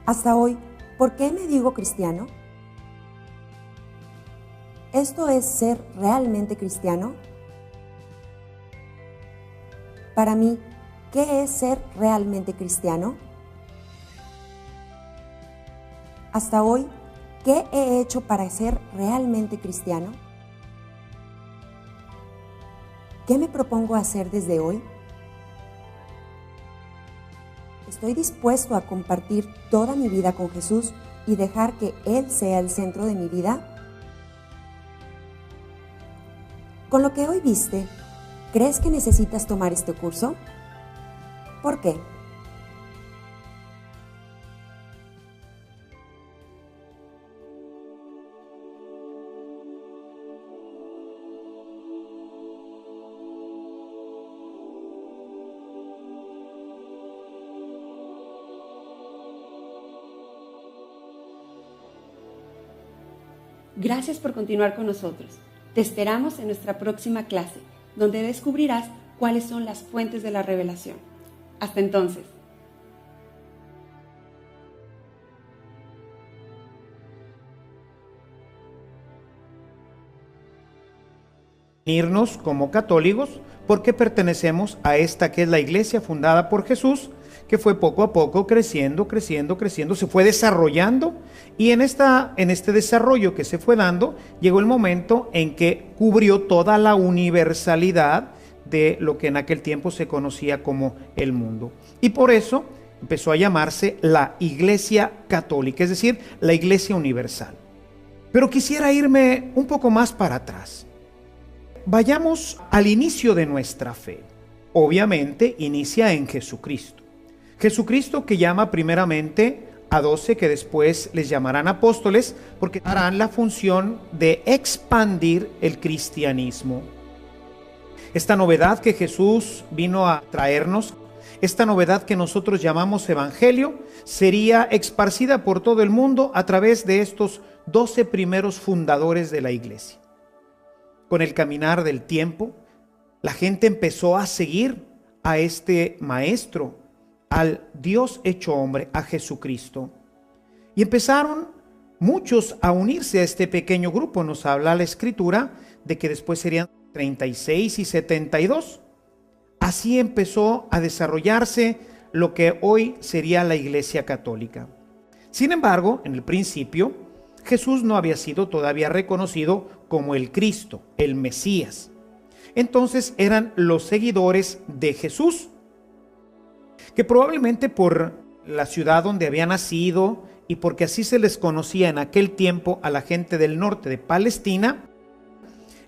Hasta hoy, ¿por qué me digo cristiano? ¿Esto es ser realmente cristiano? Para mí, ¿qué es ser realmente cristiano? Hasta hoy, ¿qué he hecho para ser realmente cristiano? ¿Qué me propongo hacer desde hoy? ¿Estoy dispuesto a compartir toda mi vida con Jesús y dejar que Él sea el centro de mi vida? Con lo que hoy viste, ¿crees que necesitas tomar este curso? ¿Por qué? Gracias por continuar con nosotros. Te esperamos en nuestra próxima clase, donde descubrirás cuáles son las fuentes de la revelación. Hasta entonces. Irnos como católicos porque pertenecemos a esta que es la iglesia fundada por Jesús, que fue poco a poco creciendo, se fue desarrollando y en este desarrollo que se fue dando, llegó el momento en que cubrió toda la universalidad de lo que en aquel tiempo se conocía como el mundo. Y por eso empezó a llamarse la Iglesia Católica, es decir, la Iglesia Universal. Pero quisiera irme un poco más para atrás. Vayamos al inicio de nuestra fe. Obviamente inicia en Jesucristo. Jesucristo que llama primeramente a 12 que después les llamarán apóstoles porque harán la función de expandir el cristianismo. Esta novedad que Jesús vino a traernos, esta novedad que nosotros llamamos evangelio, sería esparcida por todo el mundo a través de estos 12 primeros fundadores de la iglesia. Con el caminar del tiempo, la gente empezó a seguir a este maestro, al Dios hecho hombre, a Jesucristo. Y empezaron muchos a unirse a este pequeño grupo. Nos habla la Escritura de que después serían 36 y 72. Así empezó a desarrollarse lo que hoy sería la Iglesia Católica. Sin embargo, en el principio, Jesús no había sido todavía reconocido como el Cristo, el Mesías. Entonces eran los seguidores de Jesús, que probablemente por la ciudad donde había nacido y porque así se les conocía en aquel tiempo a la gente del norte de Palestina,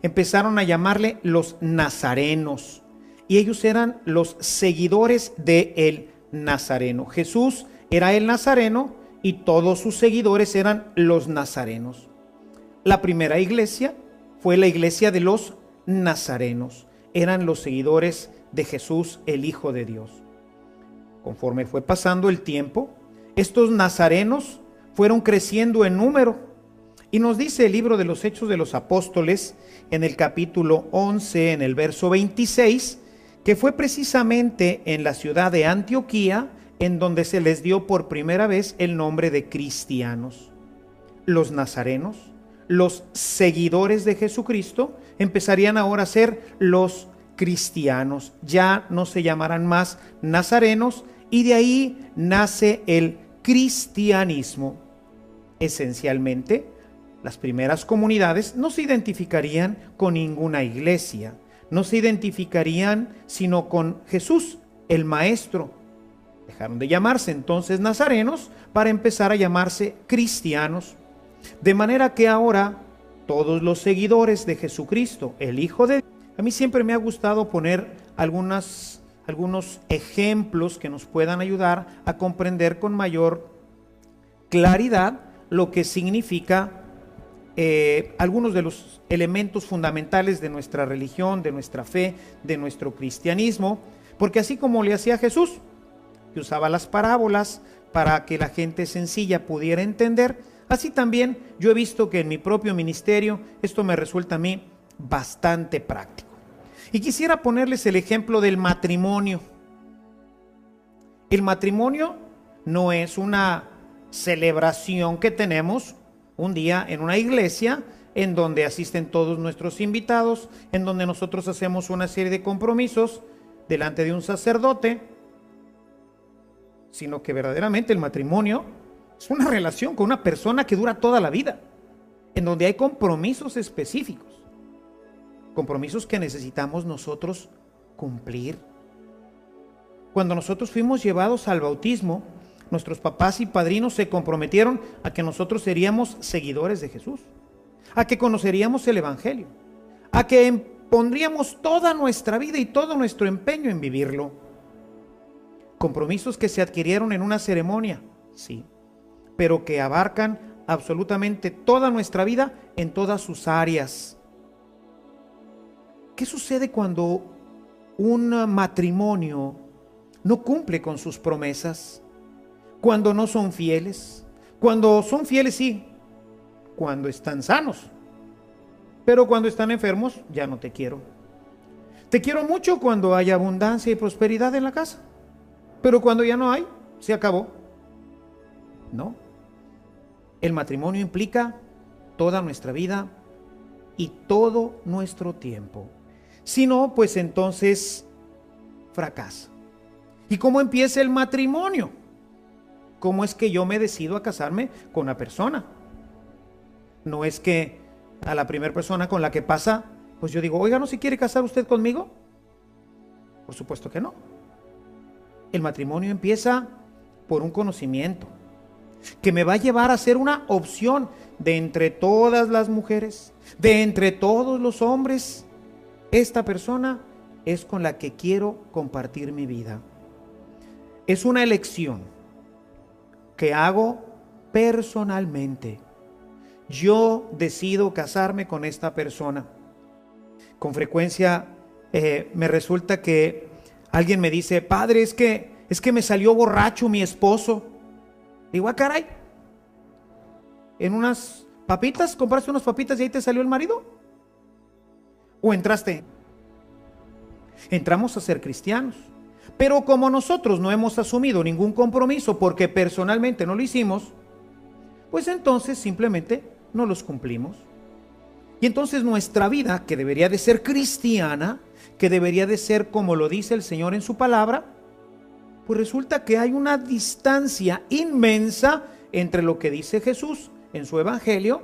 empezaron a llamarle los nazarenos, y ellos eran los seguidores del Nazareno. Jesús era el Nazareno y todos sus seguidores eran los nazarenos. La primera iglesia fue la iglesia de los nazarenos, eran los seguidores de Jesús, el Hijo de Dios. Conforme fue pasando el tiempo, estos nazarenos fueron creciendo en número. Y nos dice el libro de los Hechos de los Apóstoles, en el capítulo 11, en el verso 26, que fue precisamente en la ciudad de Antioquía en donde se les dio por primera vez el nombre de cristianos. Los nazarenos, los seguidores de Jesucristo, empezarían ahora a ser los cristianos. Ya no se llamarán más nazarenos, y de ahí nace el cristianismo. Esencialmente, las primeras comunidades no se identificarían con ninguna iglesia, no se identificarían sino con Jesús, el Maestro. Dejaron de llamarse entonces nazarenos para empezar a llamarse cristianos. De manera que ahora todos los seguidores de Jesucristo, el Hijo de Dios. A mí siempre me ha gustado poner algunos ejemplos que nos puedan ayudar a comprender con mayor claridad lo que significa algunos de los elementos fundamentales de nuestra religión, de nuestra fe, de nuestro cristianismo, porque así como le hacía Jesús, que usaba las parábolas para que la gente sencilla pudiera entender, así también yo he visto que en mi propio ministerio esto me resulta a mí bastante práctico. Y quisiera ponerles el ejemplo del matrimonio. El matrimonio no es una celebración que tenemos un día en una iglesia en donde asisten todos nuestros invitados, en donde nosotros hacemos una serie de compromisos delante de un sacerdote, sino que verdaderamente el matrimonio es una relación con una persona que dura toda la vida, en donde hay compromisos específicos, compromisos que necesitamos nosotros cumplir. Cuando nosotros fuimos llevados al bautismo, nuestros papás y padrinos se comprometieron a que nosotros seríamos seguidores de Jesús, a que conoceríamos el Evangelio, a que pondríamos toda nuestra vida y todo nuestro empeño en vivirlo. Compromisos que se adquirieron en una ceremonia, sí, pero que abarcan absolutamente toda nuestra vida en todas sus áreas. ¿Qué sucede cuando un matrimonio no cumple con sus promesas? Cuando no son fieles. Cuando son fieles, sí, cuando están sanos, pero cuando están enfermos, ya no te quiero. Te quiero mucho cuando hay abundancia y prosperidad en la casa, pero cuando ya no hay, se acabó. No, el matrimonio implica toda nuestra vida y todo nuestro tiempo. Si no, pues entonces fracasa. ¿Y cómo empieza el matrimonio? ¿Cómo es que yo me decido a casarme con una persona? No es que a la primera persona con la que pasa, pues yo digo, oiga, ¿no se quiere casar usted conmigo? Por supuesto que no. El matrimonio empieza por un conocimiento que me va a llevar a ser una opción de entre todas las mujeres, de entre todos los hombres. Esta persona es con la que quiero compartir mi vida. Es una elección que hago personalmente. Yo decido casarme con esta persona. Con frecuencia me resulta que alguien me dice, padre, es que me salió borracho mi esposo. Digo, caray, en unas papitas, compraste unas papitas y ahí te salió el marido. ¿O entraste? Entramos a ser cristianos. Pero como nosotros no hemos asumido ningún compromiso porque personalmente no lo hicimos, pues entonces simplemente no los cumplimos. Y entonces nuestra vida, que debería de ser cristiana, que debería de ser como lo dice el Señor en su palabra, pues resulta que hay una distancia inmensa entre lo que dice Jesús en su evangelio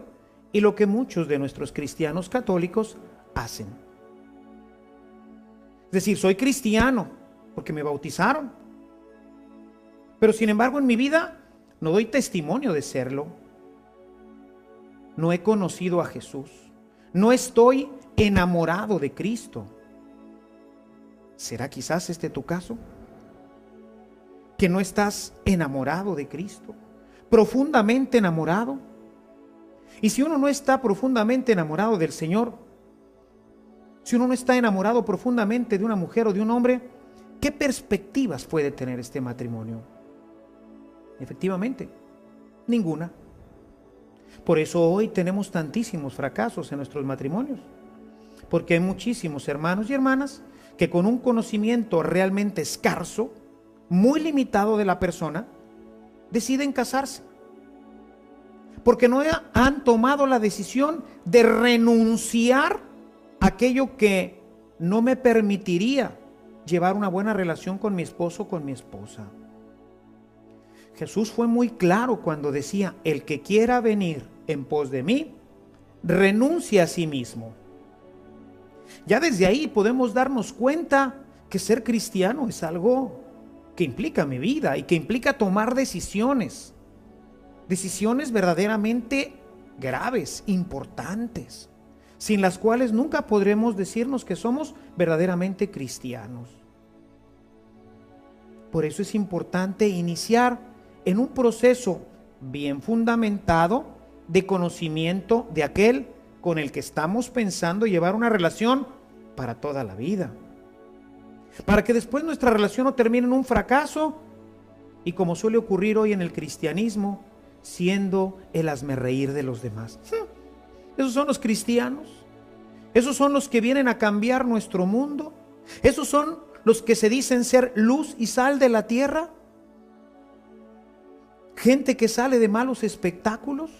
y lo que muchos de nuestros cristianos católicos hacen. Es decir, soy cristiano porque me bautizaron, pero sin embargo en mi vida no doy testimonio de serlo. No he conocido a Jesús, no estoy enamorado de Cristo. ¿Será quizás este tu caso? Que no estás enamorado de Cristo, profundamente enamorado. Y si uno no está profundamente enamorado del Señor, si uno no está enamorado profundamente de una mujer o de un hombre, ¿qué perspectivas puede tener este matrimonio? efectivamente, ninguna. Por eso hoy tenemos tantísimos fracasos en nuestros matrimonios, porque hay muchísimos hermanos y hermanas que con un conocimiento realmente escaso, muy limitado de la persona, deciden casarse, porque no han tomado la decisión de renunciar a aquello que no me permitiría llevar una buena relación con mi esposo o con mi esposa. Jesús fue muy claro cuando decía: el que quiera venir en pos de mí, renuncie a sí mismo. Ya desde ahí podemos darnos cuenta que ser cristiano es algo que implica mi vida y que implica tomar decisiones verdaderamente graves, importantes, sin las cuales nunca podremos decirnos que somos verdaderamente cristianos. Por eso es importante iniciar en un proceso bien fundamentado de conocimiento de aquel con el que estamos pensando llevar una relación para toda la vida, para que después nuestra relación no termine en un fracaso y, como suele ocurrir hoy en el cristianismo, siendo el hazmerreír de los demás. Esos son los cristianos, esos son los que vienen a cambiar nuestro mundo, esos son los que se dicen ser luz y sal de la tierra. Gente que sale de malos espectáculos,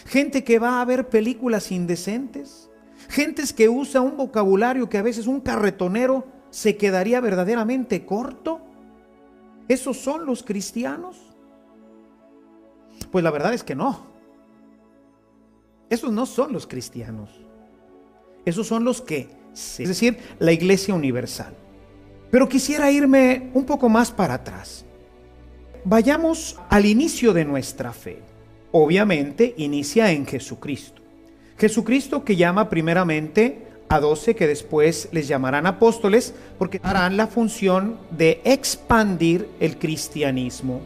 gente que va a ver películas indecentes, gentes que usa un vocabulario que a veces un carretonero se quedaría verdaderamente corto. ¿Esos son los cristianos? Pues la verdad es que no. Esos no son los cristianos. Esos son los que, es decir, la Iglesia Universal. Pero quisiera irme un poco más para atrás. Vayamos al inicio de nuestra fe. Obviamente inicia en Jesucristo. Jesucristo, que llama primeramente a 12, que después les llamarán apóstoles, porque harán la función de expandir el cristianismo.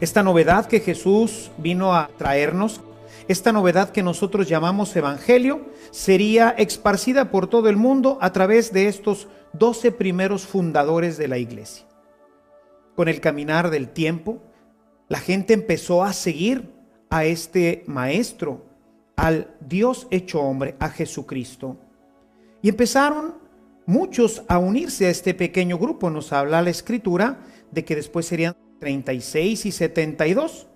Esta novedad que Jesús vino a traernos, esta novedad que nosotros llamamos evangelio, sería esparcida por todo el mundo a través de estos 12 primeros fundadores de la iglesia. Con el caminar del tiempo, la gente empezó a seguir a este maestro, al Dios hecho hombre, a Jesucristo. Y empezaron muchos a unirse a este pequeño grupo. Nos habla la Escritura de que después serían 36 y 72.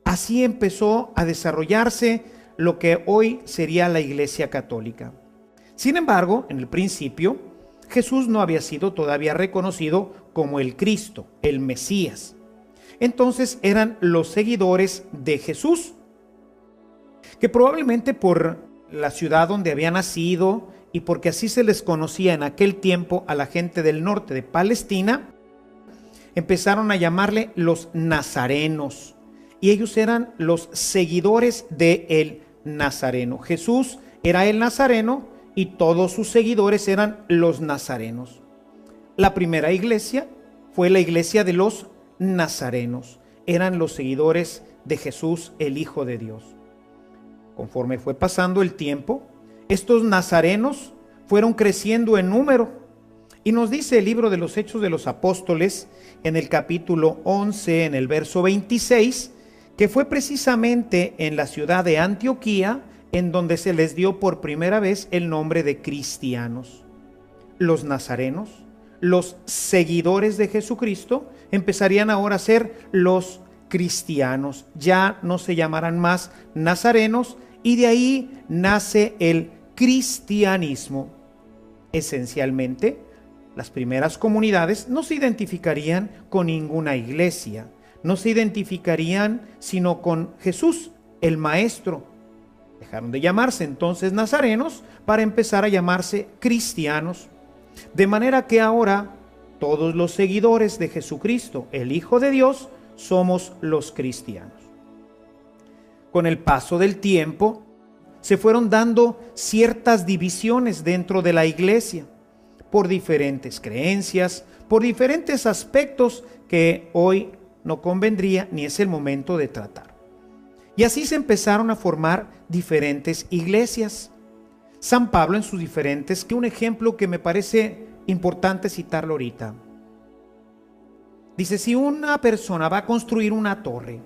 Así empezó a desarrollarse lo que hoy sería la Iglesia Católica. Sin embargo, en el principio, Jesús no había sido todavía reconocido como el Cristo, el Mesías. Entonces eran los seguidores de Jesús, que probablemente por la ciudad donde había nacido y porque así se les conocía en aquel tiempo a la gente del norte de Palestina, empezaron a llamarle los nazarenos, y ellos eran los seguidores del Nazareno. Jesús era el Nazareno y todos sus seguidores eran los nazarenos. La primera iglesia fue la iglesia de los nazarenos, eran los seguidores de Jesús, el Hijo de Dios. Conforme fue pasando el tiempo, estos nazarenos fueron creciendo en número, y nos dice el libro de los Hechos de los Apóstoles, en el capítulo 11, en el verso 26, que fue precisamente en la ciudad de Antioquía en donde se les dio por primera vez el nombre de cristianos. Los nazarenos, los seguidores de Jesucristo, empezarían ahora a ser los cristianos. Ya no se llamarán más nazarenos, y de ahí nace el cristianismo. Esencialmente, las primeras comunidades no se identificarían con ninguna iglesia, no se identificarían sino con Jesús, el Maestro. Dejaron de llamarse entonces nazarenos para empezar a llamarse cristianos. De manera que ahora todos los seguidores de Jesucristo, el Hijo de Dios, somos los cristianos. Con el paso del tiempo, se fueron dando ciertas divisiones dentro de la iglesia, por diferentes creencias, por diferentes aspectos que hoy no convendría ni es el momento de tratar. Y así se empezaron a formar diferentes iglesias. San Pablo en sus diferentes, que un ejemplo que me parece importante citarlo ahorita. Dice, si una persona va a construir una torre,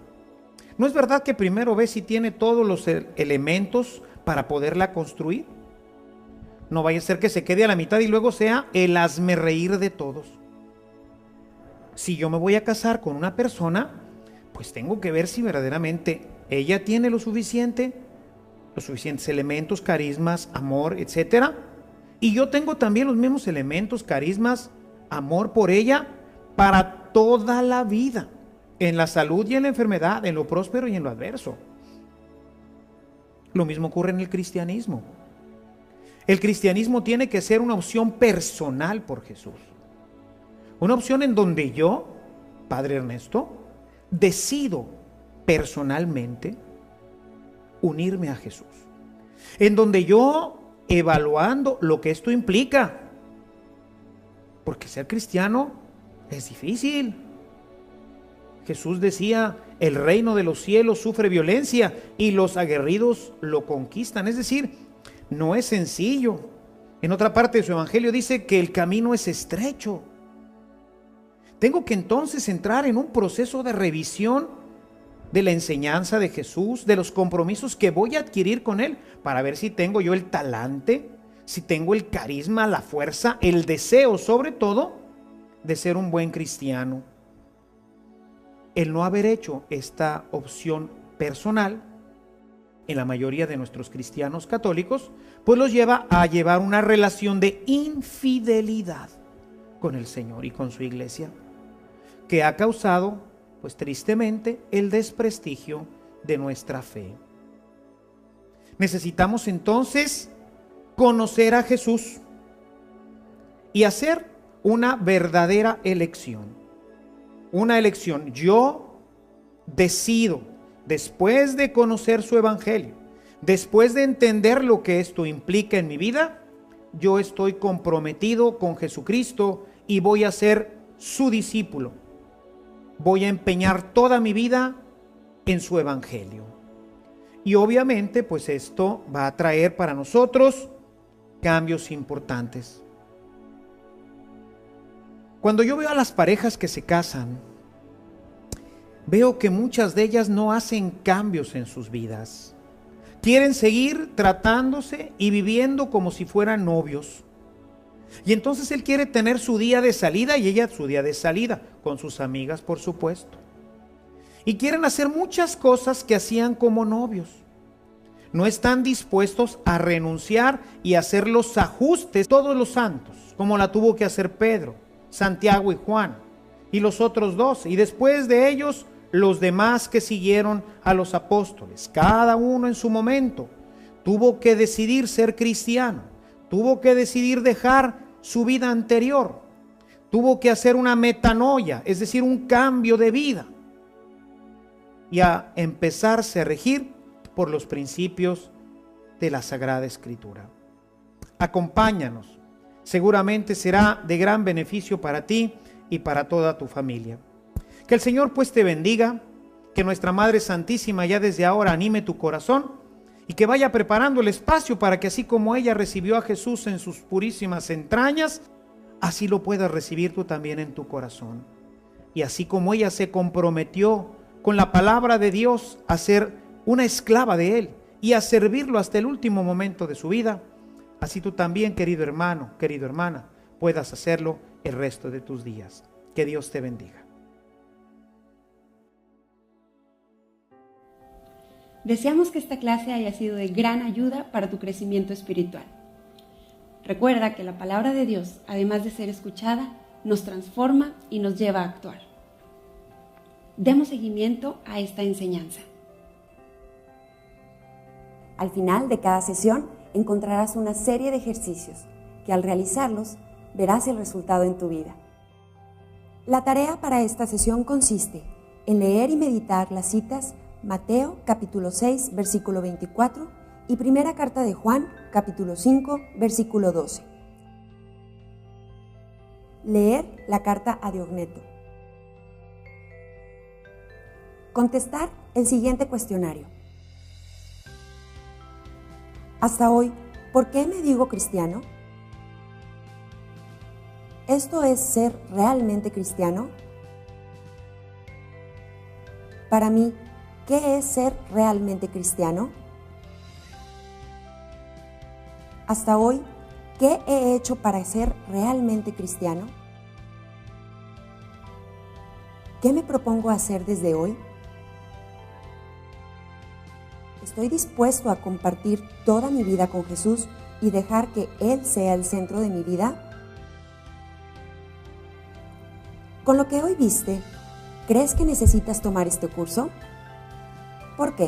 ¿no es verdad que primero ve si tiene todos los elementos para poderla construir? No vaya a ser que se quede a la mitad y luego sea el hazmerreír de todos. Si yo me voy a casar con una persona, pues tengo que ver si verdaderamente ella tiene los suficientes elementos, carismas, amor, etcétera. Y yo tengo también los mismos elementos, carismas, amor por ella para toda la vida, en la salud y en la enfermedad, en lo próspero y en lo adverso. Lo mismo ocurre en el cristianismo. El cristianismo tiene que ser una opción personal por Jesús. Una opción en donde yo, Padre Ernesto, decido personalmente unirme a Jesús. En donde yo, evaluando lo que esto implica, porque ser cristiano es difícil. Jesús decía, el reino de los cielos sufre violencia y los aguerridos lo conquistan. Es decir, no es sencillo. En otra parte de su evangelio dice que el camino es estrecho. Tengo que entonces entrar en un proceso de revisión de la enseñanza de Jesús, de los compromisos que voy a adquirir con Él, para ver si tengo yo el talante, si tengo el carisma, la fuerza, el deseo sobre todo de ser un buen cristiano. El no haber hecho esta opción personal en la mayoría de nuestros cristianos católicos, pues los lleva a llevar una relación de infidelidad con el Señor y con su iglesia, que ha causado, pues tristemente, el desprestigio de nuestra fe. Necesitamos entonces conocer a Jesús y hacer una verdadera elección. Una elección. Yo decido, después de conocer su evangelio, después de entender lo que esto implica en mi vida, yo estoy comprometido con Jesucristo y voy a ser su discípulo. Voy a empeñar toda mi vida en su evangelio. Y obviamente, pues esto va a traer para nosotros cambios importantes. Cuando yo veo a las parejas que se casan, veo que muchas de ellas no hacen cambios en sus vidas. Quieren seguir tratándose y viviendo como si fueran novios. Y entonces él quiere tener su día de salida y ella su día de salida, con sus amigas, por supuesto. Y quieren hacer muchas cosas que hacían como novios. No están dispuestos a renunciar y hacer los ajustes, todos los santos, como la tuvo que hacer Pedro, Santiago y Juan, y los otros 12, y después de ellos, los demás que siguieron a los apóstoles. Cada uno en su momento tuvo que decidir ser cristiano, tuvo que decidir dejar su vida anterior, tuvo que hacer una metanoia, es decir, un cambio de vida, y a empezarse a regir por los principios de la Sagrada Escritura. Acompáñanos, seguramente será de gran beneficio para ti y para toda tu familia. Que el Señor pues te bendiga, que nuestra Madre Santísima ya desde ahora anime tu corazón y que vaya preparando el espacio para que así como ella recibió a Jesús en sus purísimas entrañas, así lo puedas recibir tú también en tu corazón. Y así como ella se comprometió con la palabra de Dios a ser una esclava de Él y a servirlo hasta el último momento de su vida, así tú también, querido hermano, querida hermana, puedas hacerlo el resto de tus días. Que Dios te bendiga. Deseamos que esta clase haya sido de gran ayuda para tu crecimiento espiritual. Recuerda que la palabra de Dios, además de ser escuchada, nos transforma y nos lleva a actuar. Demos seguimiento a esta enseñanza. Al final de cada sesión encontrarás una serie de ejercicios que al realizarlos verás el resultado en tu vida. La tarea para esta sesión consiste en leer y meditar las citas Mateo capítulo 6 versículo 24 y primera carta de Juan capítulo 5 versículo 12. Leer la carta a Diogneto. Contestar el siguiente cuestionario. Hasta hoy, ¿por qué me digo cristiano? ¿Esto es ser realmente cristiano? Para mí, ¿qué es ser realmente cristiano? Hasta hoy, ¿qué he hecho para ser realmente cristiano? ¿Qué me propongo hacer desde hoy? ¿Estoy dispuesto a compartir toda mi vida con Jesús y dejar que Él sea el centro de mi vida? Con lo que hoy viste, ¿crees que necesitas tomar este curso? ¿Por qué?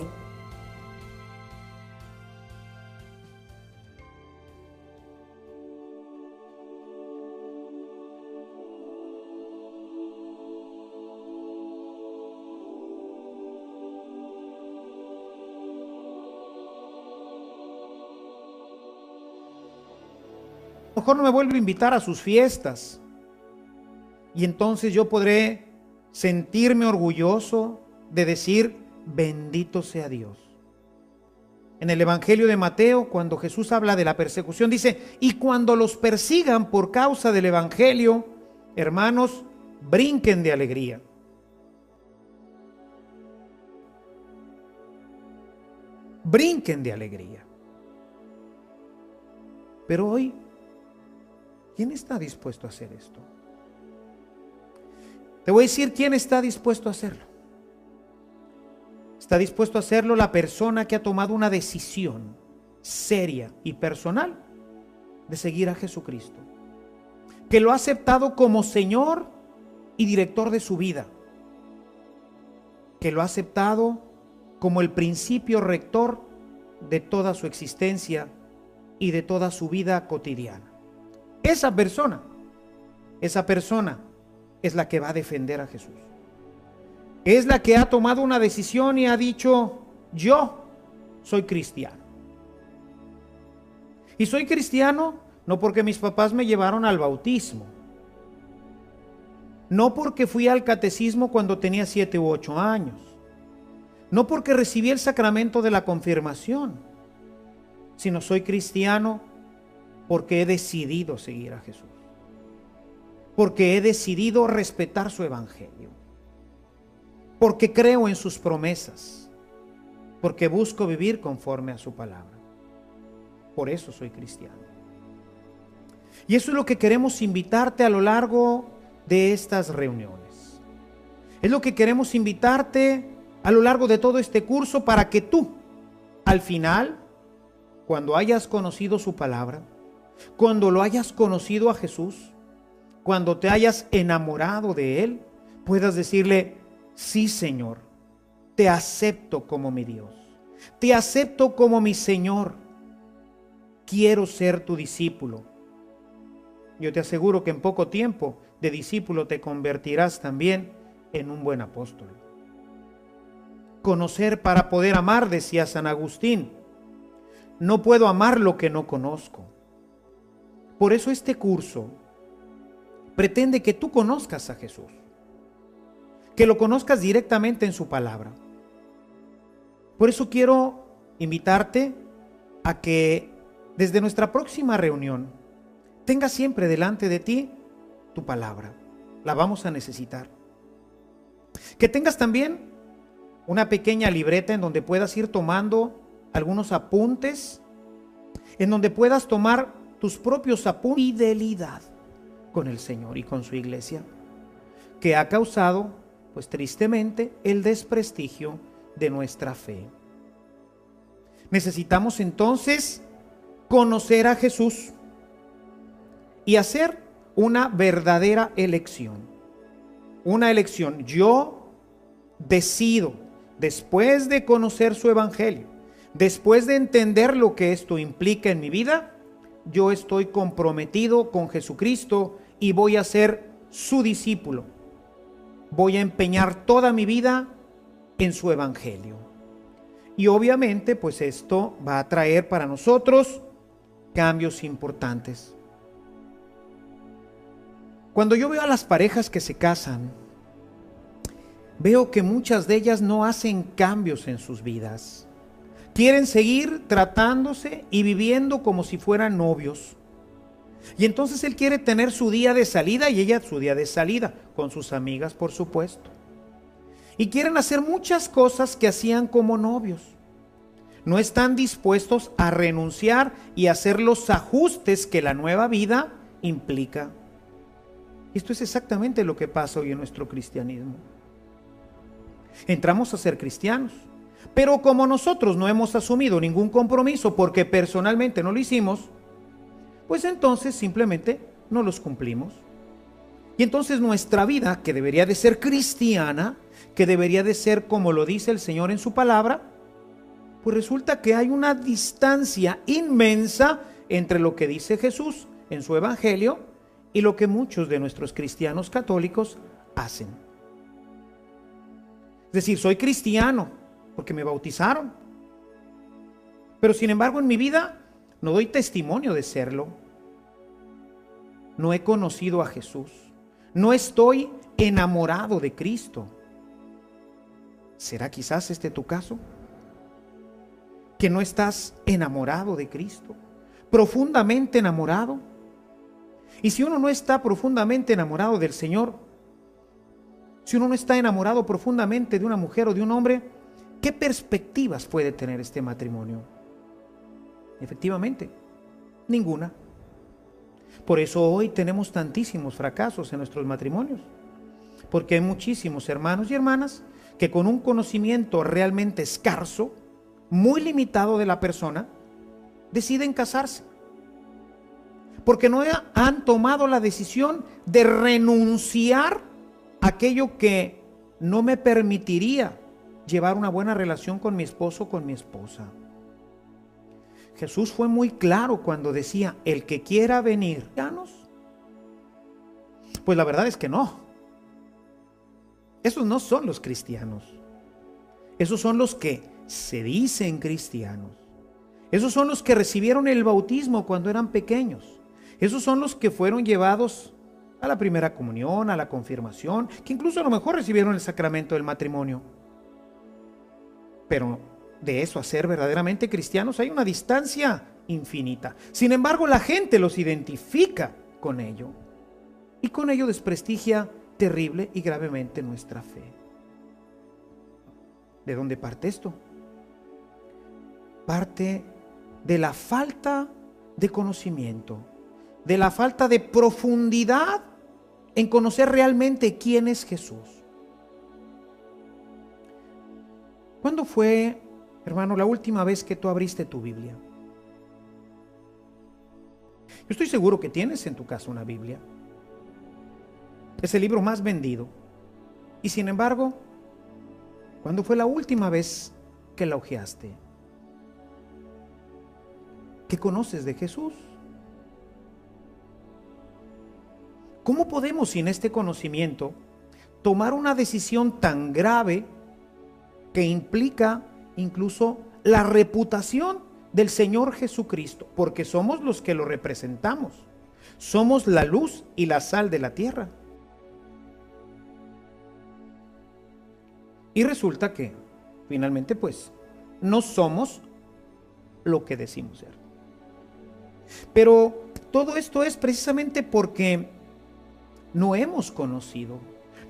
A lo mejor no me vuelve a invitar a sus fiestas. Y entonces yo podré sentirme orgulloso de decir, bendito sea Dios. En el Evangelio de Mateo, cuando Jesús habla de la persecución, dice, y cuando los persigan por causa del Evangelio, hermanos, brinquen de alegría. Brinquen de alegría. Pero hoy, ¿quién está dispuesto a hacer esto? Te voy a decir quién está dispuesto a hacerlo. Está dispuesto a hacerlo la persona que ha tomado una decisión seria y personal de seguir a Jesucristo, que lo ha aceptado como Señor y director de su vida, que lo ha aceptado como el principio rector de toda su existencia y de toda su vida cotidiana. Esa persona es la que va a defender a Jesús. Es la que ha tomado una decisión y ha dicho, yo soy cristiano. Y soy cristiano no porque mis papás me llevaron al bautismo, no porque fui al catecismo cuando tenía 7 u 8 años, no porque recibí el sacramento de la confirmación, sino soy cristiano porque he decidido seguir a Jesús. Porque he decidido respetar su evangelio, porque creo en sus promesas, porque busco vivir conforme a su palabra. Por eso soy cristiano. Y eso es lo que queremos invitarte a lo largo de estas reuniones. Es lo que queremos invitarte a lo largo de todo este curso para que tú, al final, cuando hayas conocido su palabra, cuando lo hayas conocido a Jesús, cuando te hayas enamorado de Él, puedas decirle, sí, Señor, te acepto como mi Dios, te acepto como mi Señor, quiero ser tu discípulo. Yo te aseguro que en poco tiempo de discípulo te convertirás también en un buen apóstol. Conocer para poder amar, decía San Agustín. No puedo amar lo que no conozco. Por eso este curso pretende que tú conozcas a Jesús, que lo conozcas directamente en su palabra. Por eso quiero invitarte a que desde nuestra próxima reunión tengas siempre delante de ti tu palabra. La vamos a necesitar. Que tengas también una pequeña libreta en donde puedas ir tomando algunos apuntes, en donde puedas tomar tus propios apuntes. Fidelidad con el Señor y con su iglesia, que ha causado, pues tristemente, el desprestigio de nuestra fe. Necesitamos entonces conocer a Jesús y hacer una verdadera elección. Una elección. Yo decido, después de conocer su evangelio, después de entender lo que esto implica en mi vida, yo estoy comprometido con Jesucristo y voy a ser su discípulo. Voy a empeñar toda mi vida en su evangelio. Y obviamente, pues esto va a traer para nosotros cambios importantes. Cuando yo veo a las parejas que se casan, veo que muchas de ellas no hacen cambios en sus vidas. Quieren seguir tratándose y viviendo como si fueran novios. Y entonces él quiere tener su día de salida y ella su día de salida, con sus amigas, por supuesto. y quieren hacer muchas cosas que hacían como novios. No están dispuestos a renunciar y hacer los ajustes que la nueva vida implica. Esto es exactamente lo que pasa hoy en nuestro cristianismo. Entramos a ser cristianos, pero como nosotros no hemos asumido ningún compromiso porque personalmente no lo hicimos, pues entonces simplemente no los cumplimos. Y entonces nuestra vida, que debería de ser cristiana, que debería de ser como lo dice el Señor en su palabra, pues resulta que hay una distancia inmensa entre lo que dice Jesús en su evangelio y lo que muchos de nuestros cristianos católicos hacen. Es decir, soy cristiano porque me bautizaron, pero sin embargo en mi vida no doy testimonio de serlo. No he conocido a Jesús, no estoy enamorado de Cristo. ¿Será quizás este tu caso? Que no estás enamorado de Cristo, profundamente enamorado. Y si uno no está profundamente enamorado del Señor, si uno no está enamorado profundamente de una mujer o de un hombre, ¿qué perspectivas puede tener este matrimonio? Efectivamente, ninguna. Por eso hoy tenemos tantísimos fracasos en nuestros matrimonios, porque hay muchísimos hermanos y hermanas que con un conocimiento realmente escaso, muy limitado de la persona, deciden casarse. Porque no han tomado la decisión de renunciar a aquello que no me permitiría llevar una buena relación con mi esposo o con mi esposa. Jesús fue muy claro cuando decía, el que quiera venir, pues la verdad es que no. Esos no son los cristianos. Esos son los que se dicen cristianos. Esos son los que recibieron el bautismo cuando eran pequeños. Esos son los que fueron llevados a la primera comunión, a la confirmación, que incluso a lo mejor recibieron el sacramento del matrimonio. Pero de eso a ser verdaderamente cristianos hay una distancia infinita. Sin embargo, la gente los identifica con ello y con ello desprestigia terrible y gravemente nuestra fe. ¿De dónde parte esto? Parte de la falta de conocimiento, de la falta de profundidad en conocer realmente quién es Jesús. ¿Cuándo fue, hermano, la última vez que tú abriste tu Biblia? Yo estoy seguro que tienes en tu casa una Biblia. Es el libro más vendido. Y sin embargo, ¿cuándo fue la última vez que la hojeaste? ¿Qué conoces de Jesús? ¿Cómo podemos, sin este conocimiento, tomar una decisión tan grave que implica incluso la reputación del Señor Jesucristo? Porque somos los que lo representamos. Somos la luz y la sal de la tierra. Y resulta que, finalmente, pues, no somos lo que decimos ser. Pero todo esto es precisamente porque no hemos conocido,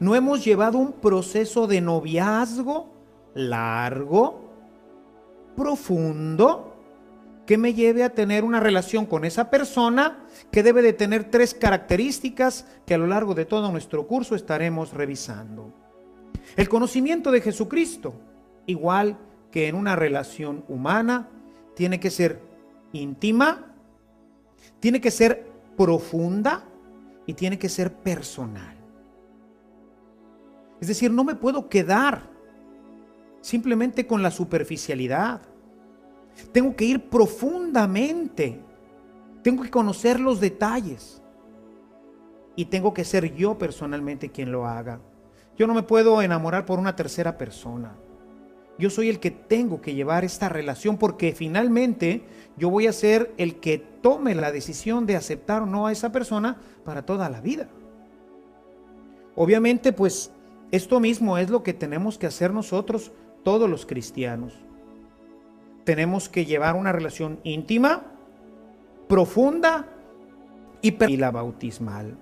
no hemos llevado un proceso de noviazgo largo, profundo, que me lleve a tener una relación con esa persona que debe de tener 3 características que a lo largo de todo nuestro curso estaremos revisando. El conocimiento de Jesucristo, igual que en una relación humana, tiene que ser íntima, tiene que ser profunda y tiene que ser personal. Es decir, no me puedo quedar simplemente con la superficialidad. Tengo que ir profundamente, tengo que conocer los detalles y tengo que ser yo personalmente quien lo haga. Yo no me puedo enamorar por una tercera persona. Yo soy el que tengo que llevar esta relación porque finalmente yo voy a ser el que tome la decisión de aceptar o no a esa persona para toda la vida. Obviamente, pues esto mismo es lo que tenemos que hacer nosotros, todos los cristianos. Tenemos que llevar una relación íntima, profunda y la bautismal.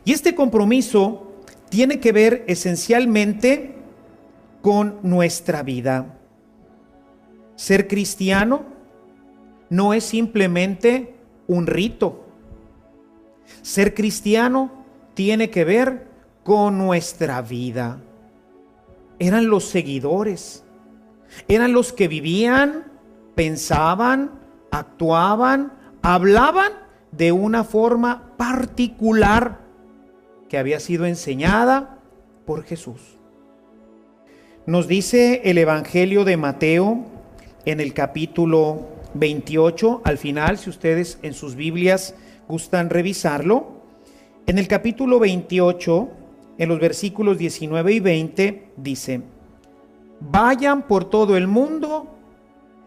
Y este compromiso tiene que ver esencialmente con nuestra vida. Ser cristiano no es simplemente un rito. Ser cristiano tiene que ver con nuestra vida. Eran los seguidores, eran los que vivían, pensaban, actuaban, hablaban de una forma particular que había sido enseñada por Jesús. Nos dice el Evangelio de Mateo en el capítulo 28, al final, si ustedes en sus Biblias gustan revisarlo, en el capítulo 28, en los versículos 19 y 20, dice: vayan por todo el mundo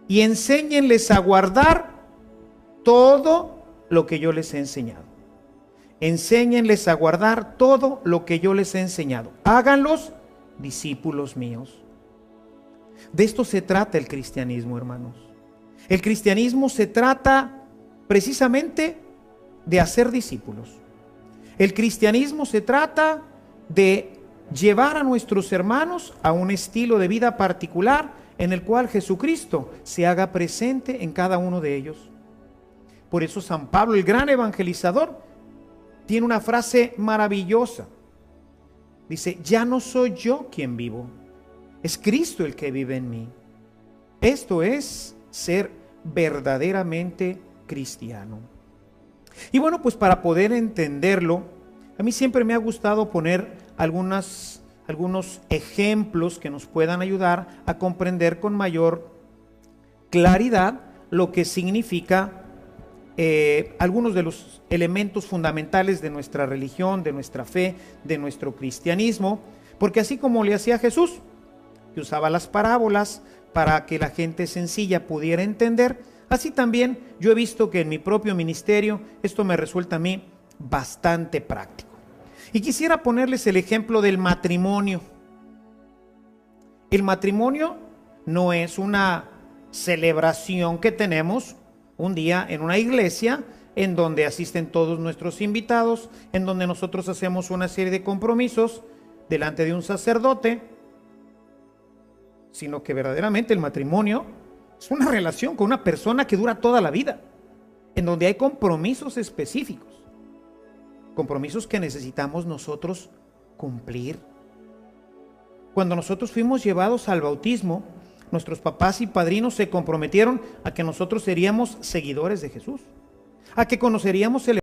y enséñenles a guardar todo lo que yo les he enseñado. Enséñenles a guardar todo lo que yo les he enseñado. Háganlos discípulos míos. De esto se trata el cristianismo, hermanos. El cristianismo se trata precisamente de hacer discípulos. El cristianismo se trata de llevar a nuestros hermanos a un estilo de vida particular en el cual Jesucristo se haga presente en cada uno de ellos. Por eso San Pablo, el gran evangelizador, tiene una frase maravillosa. Dice: ya no soy yo quien vivo, es Cristo el que vive en mí. Esto es ser verdaderamente cristiano. Y bueno, pues para poder entenderlo, a mí siempre me ha gustado poner algunos ejemplos que nos puedan ayudar a comprender con mayor claridad lo que significa algunos de los elementos fundamentales de nuestra religión, de nuestra fe, de nuestro cristianismo, porque así como le hacía Jesús, que usaba las parábolas para que la gente sencilla pudiera entender, así también yo he visto que en mi propio ministerio esto me resulta a mí bastante práctico. Y quisiera ponerles el ejemplo del matrimonio. El matrimonio no es una celebración que tenemos un día en una iglesia en donde asisten todos nuestros invitados, en donde nosotros hacemos una serie de compromisos delante de un sacerdote, sino que verdaderamente el matrimonio es una relación con una persona que dura toda la vida, en donde hay compromisos específicos, compromisos que necesitamos nosotros cumplir. Cuando nosotros fuimos llevados al bautismo, nuestros papás y padrinos se comprometieron a que nosotros seríamos seguidores de Jesús, a que conoceríamos el